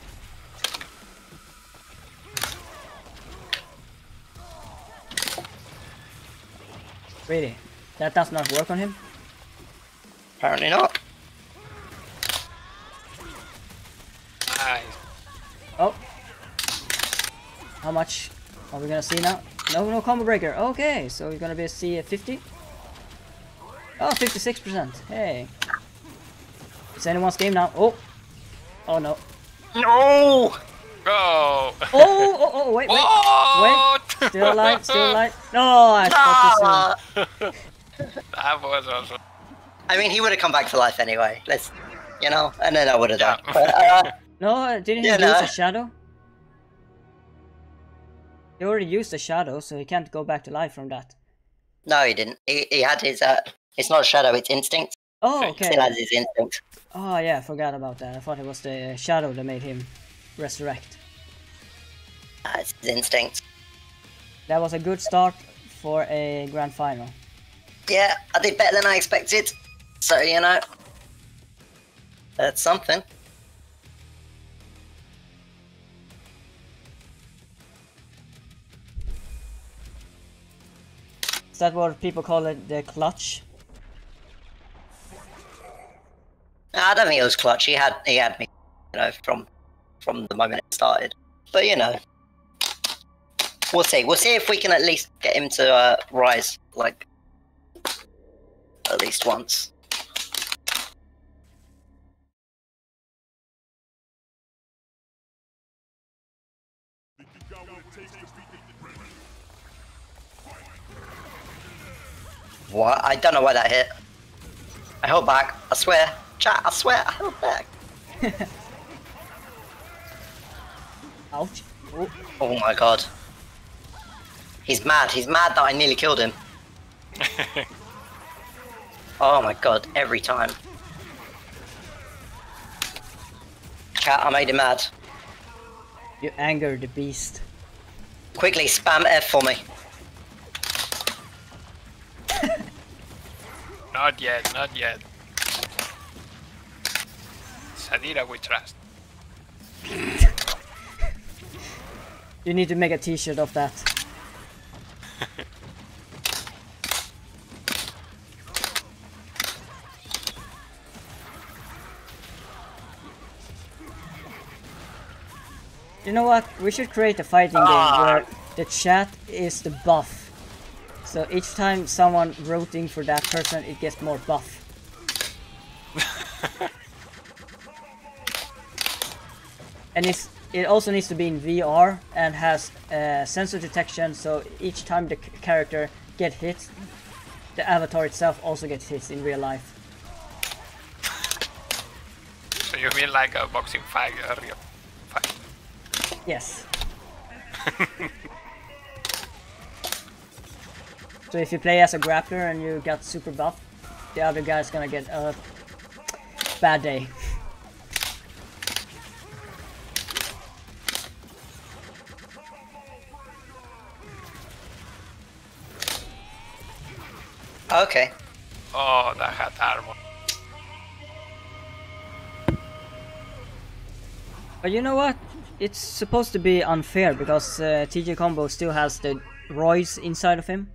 Really? That does not work on him? Apparently not. Nice. Oh. How much are we gonna see now? No combo breaker. Okay, so we're gonna be see a 50? Oh, 56%. Hey. It's anyone's game now. Oh. Oh no. No! Go! Wait. What? Wait. Still alive. No, I spoke too soon. That was awesome. I mean, he would have come back to life anyway. Let's, you know, and then I would have died. Yeah. But, No, didn't he Yeah, use no. a shadow? He already used a shadow, so he can't go back to life from that. no, he didn't. He had his, it's not shadow, it's instinct. Oh, He okay. still has his instinct. Oh yeah, I forgot about that. I thought it was the shadow that made him resurrect. It's his instinct. That was a good start for a grand final. Yeah, I did better than I expected. So, you know, that's something. Is that what people call it, the clutch? I don't think it was clutch. He had me, you know, from the moment it started. But you know, we'll see. We'll see if we can at least get him to rise, like, at least once. What? I don't know why that hit. I held back. I swear. Chat, I swear, I held back. Ouch. Oh. Oh my god. He's mad. He's mad that I nearly killed him. Oh my god, every time. Chat, I made him mad. You angered the beast. Quickly, spam F for me. Not yet, not yet. Sadira we trust. You need to make a t-shirt of that. You know what? We should create a fighting game where the chat is the buff. So each time someone voting for that person, it gets more buff. And it also needs to be in VR and has sensor detection, so each time the character gets hit, the avatar itself also gets hit in real life. So you mean like a boxing fight, a real fight? Yes. So if you play as a grappler and you got super buff, the other guy's gonna get a bad day. Okay. Oh, that had armor. But you know what? It's supposed to be unfair because TJ Combo still has the Royce inside of him.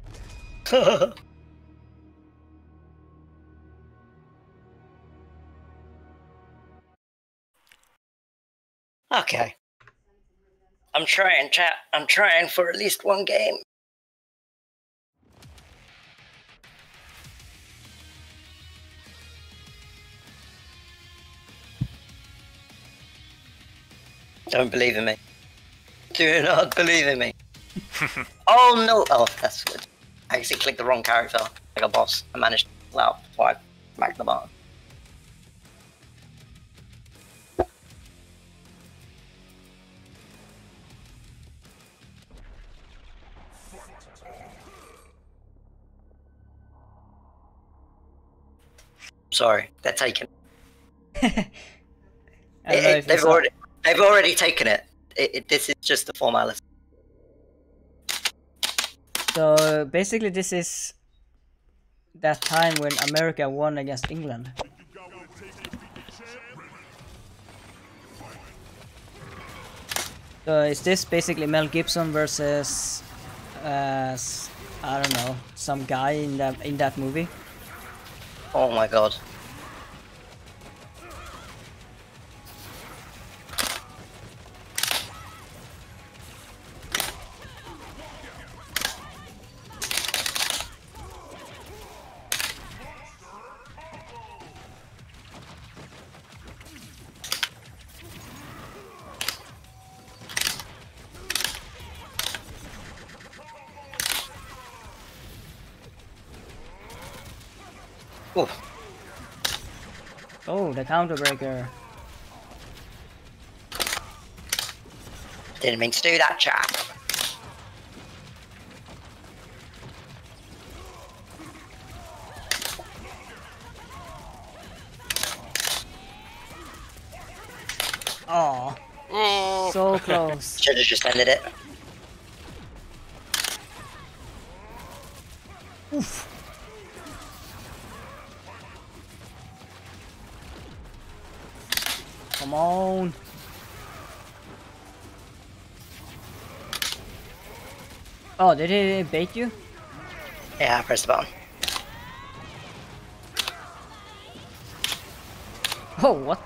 Okay. I'm trying, chat. I'm trying for at least one game. Don't believe in me. Do not believe in me. Oh no! Oh, that's good. I actually clicked the wrong character. Like a boss. I managed to pull out before I smacked the button. Sorry, they're taken. They've already taken it. This is just a formality. So basically this is that time when America won against England. So is this basically Mel Gibson versus I don't know, some guy in that movie? Oh my god. Ooh. Oh, the counter breaker. Didn't mean to do that, chap. Oh, so close. Should have just ended it. Oof. Come on. Oh, did he bait you? Yeah, I pressed the button. Oh, what?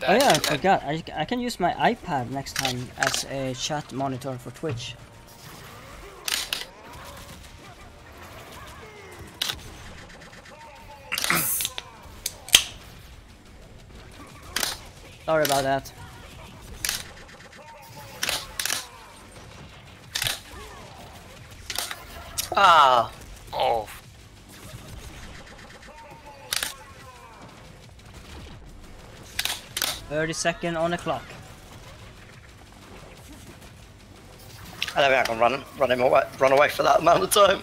Oh yeah, I forgot. I can use my iPad next time as a chat monitor for Twitch. Sorry about that. Ah. Oh. 30-second on the clock. I don't think I can run away for that amount of time.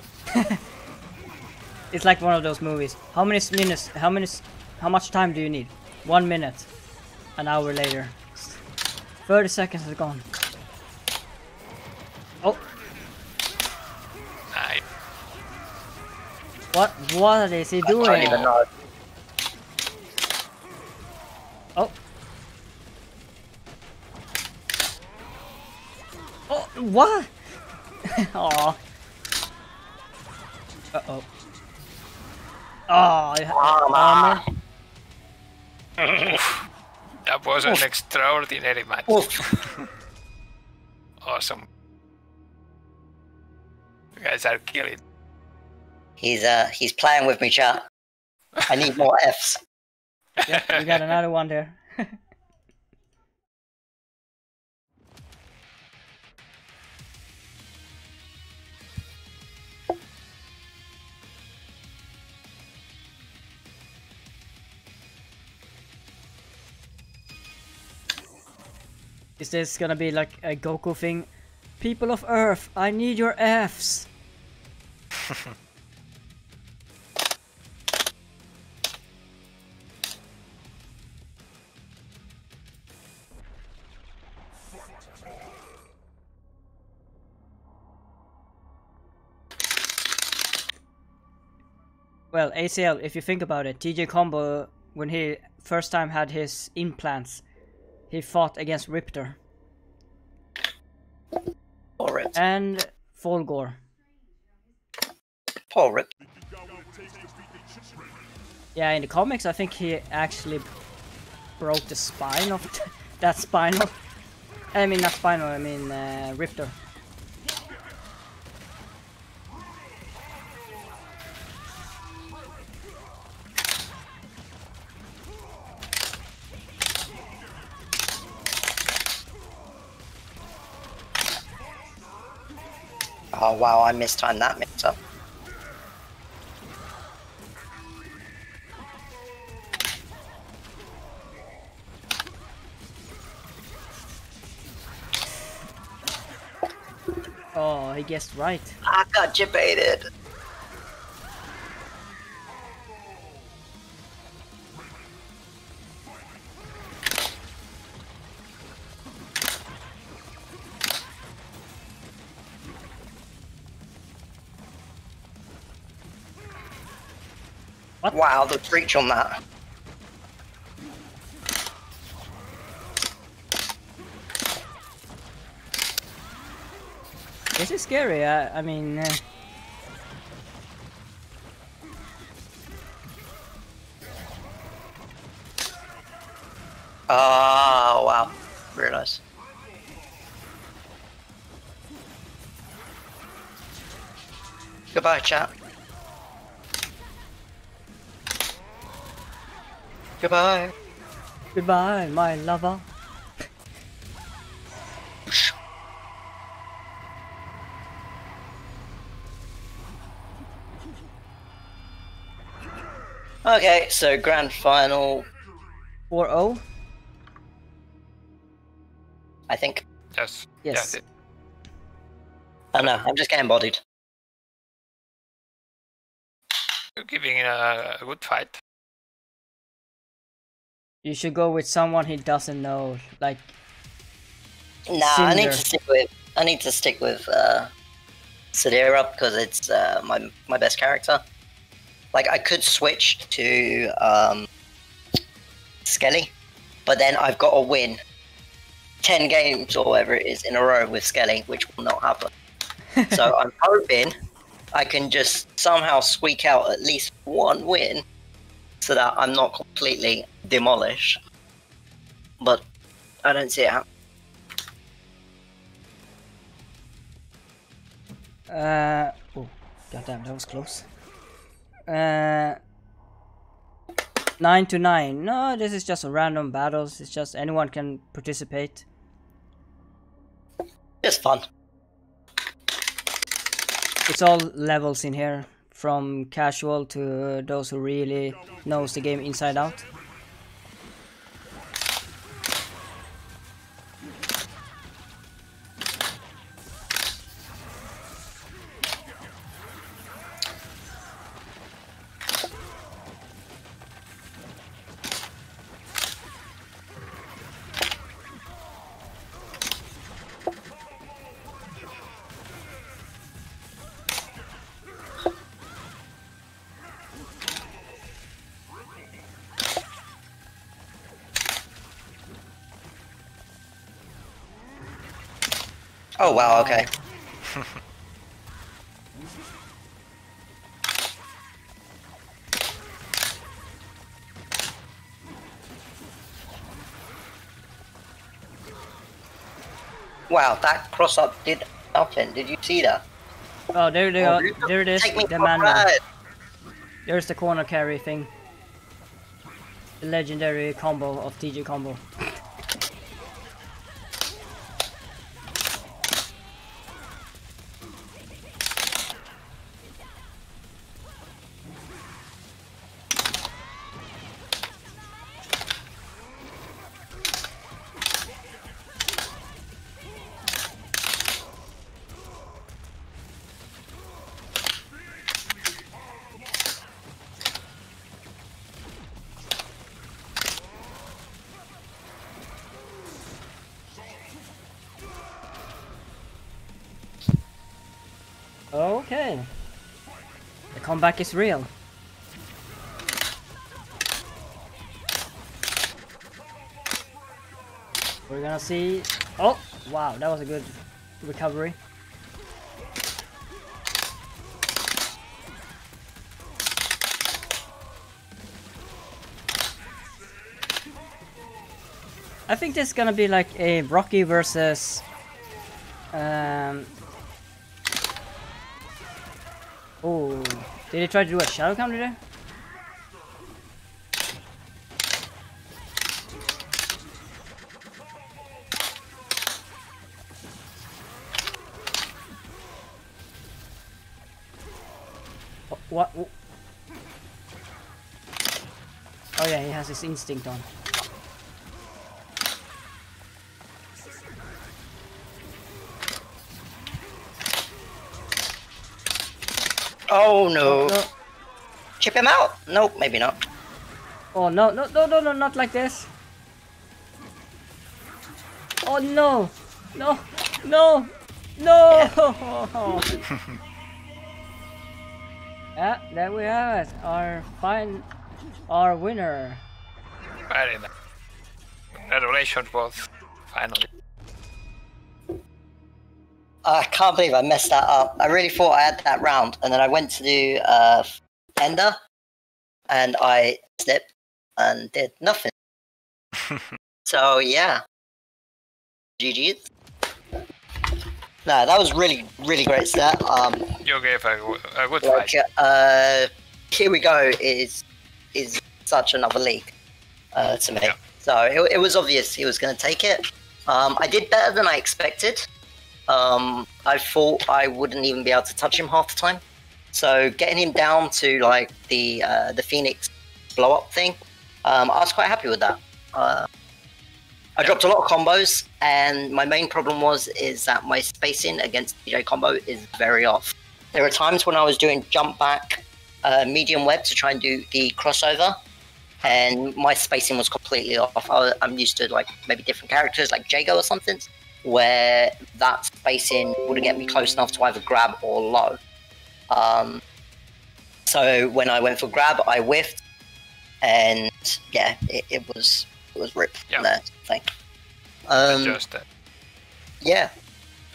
It's like one of those movies. How much time do you need? 1 minute. An hour later. 30 seconds is gone. Oh. Nice. What is he doing? I don't even know. Oh. Oh, what? Oh. Uh-oh. Oh, armor. That was an extraordinary match. Awesome. You guys are killing. He's playing with me, chat. I need more Fs. Yeah, we got another one there. Is this gonna be like a Goku thing? People of Earth, I need your Fs. Well, ACL, if you think about it, TJ Combo, when he first time had his implants, he fought against Riptor. Poor Rip. And Folgore. Poor Rip. Yeah, in the comics, I think he actually broke the spine of that spinal. I mean, not spinal, I mean Riptor. Oh wow, I mistimed that mix-up. Oh, he guessed right. I got you baited. What? Wow, the reach on that. This is scary, I mean... Oh, wow. Realize. Goodbye, chat. Goodbye. Goodbye, my lover. Okay, so grand final, 4-0? I think. Yes. Yes. Yeah, Oh no, I'm just getting bodied. you're giving a good fight. You should go with someone he doesn't know, like... Nah, I need Cinder. to stick with Sadira because it's my best character. Like I could switch to Skelly, but then I've got to win 10 games or whatever it is in a row with Skelly, which will not happen. So I'm hoping I can just somehow squeak out at least one win so that I'm not completely demolished. But I don't see it happening. Oh, goddamn, that was close. 9-9. No, this is just a random battles. It's just anyone can participate. Just fun. It's all levels in here, from casual to those who really knows the game inside out. Oh wow, okay. Wow, that cross up did nothing. Did you see that? Oh, there they are. There it is. Take me The for a man. ride. There's the corner carry thing. The legendary combo of TG combo. Okay. The comeback is real. We're gonna see. Oh, wow, that was a good recovery. I think this is gonna be like a Rocky versus oh, did he try to do a shadow counter there? What? Oh yeah, he has his instinct on. Oh no. No. Chip him out? Nope, maybe not. Oh no, no, no, no, no, not like this. Oh no, no, no, no. Yeah, there we have it. Our winner. Very nice. Congratulations both, finally. I can't believe I messed that up. I really thought I had that round, and then I went to do Ender, and I slipped and did nothing. So yeah, GG's. No, that was really, really great set. You gave a good like, fight. Here we go is such another league to me. Yeah. So it was obvious he was going to take it. I did better than I expected. I thought I wouldn't even be able to touch him half the time. So getting him down to like the Phoenix blow up thing, I was quite happy with that. I dropped a lot of combos, and my main problem is that my spacing against DJ combo is very off. There were times when I was doing jump back, medium web to try and do the crossover, and my spacing was completely off. I'm used to like maybe different characters like Jago or something, where that spacing wouldn't get me close enough to either grab or low. So when I went for grab, I whiffed, and yeah, it was ripped from there. Thing. Just that. Yeah,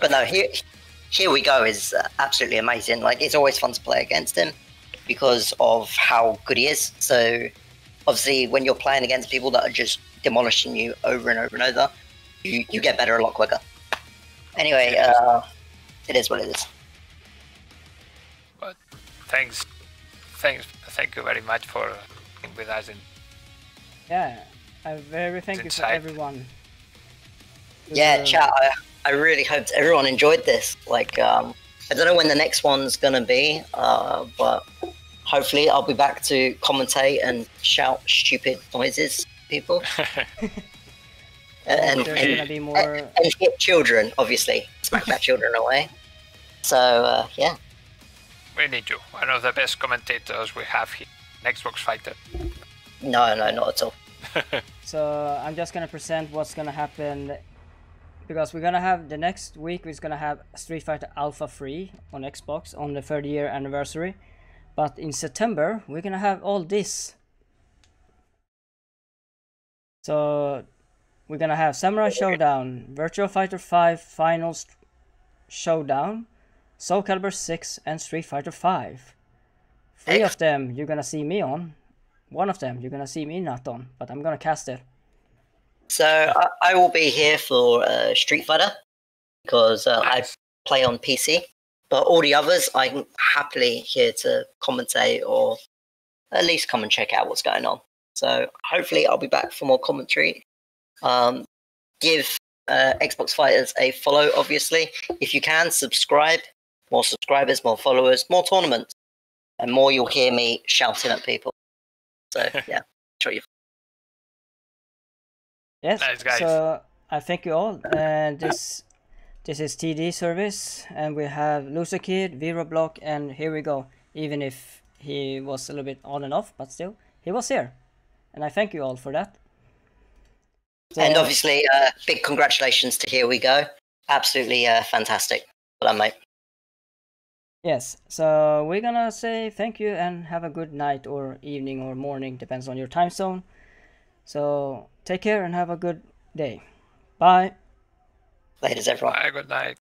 but no, here we go is absolutely amazing. Like, it's always fun to play against him because of how good he is. So obviously, when you're playing against people that are just demolishing you over and over and over, you get better a lot quicker. Anyway, it is what it is. But thank you very much for being with us. Yeah, I'm very thankful for everyone. Yeah, chat. I really hope everyone enjoyed this. Like, I don't know when the next one's gonna be, but hopefully I'll be back to commentate and shout stupid noises at people. and gonna be more... and hit children, obviously. Smack that children away. So, yeah. We need you. One of the best commentators we have here. XboxFighters. No, not at all. So I'm just gonna present what's gonna happen, because we're gonna have the next week we're gonna have Street Fighter Alpha 3 on Xbox on the 30-year anniversary, but in September we're gonna have all this. So we're gonna have Samurai Showdown, Virtua Fighter 5 Finals Showdown, Soul Calibur 6, and Street Fighter 5. 3 of them you're gonna see me on. 1 of them you're gonna see me not on, but I'm gonna cast it. So I will be here for Street Fighter because I play on PC. But all the others, I'm happily here to commentate or at least come and check out what's going on. So hopefully I'll be back for more commentary. Give Xbox Fighters a follow, obviously. If you can, subscribe. More subscribers, more followers, more tournaments. And more you'll hear me shouting at people. So, yeah, sure you. Yes, nice, guys. So I thank you all. And this is TD service. And we have Loser Kid, Viroblock, and here we go. Even if he was a little bit on and off, but still, he was here. And I thank you all for that. So, and obviously, big congratulations to Here We Go. Absolutely fantastic. Well done, mate. Yes, so we're gonna say thank you and have a good night or evening or morning, depends on your time zone. So take care and have a good day. Bye. Ladies, everyone. Bye, good night.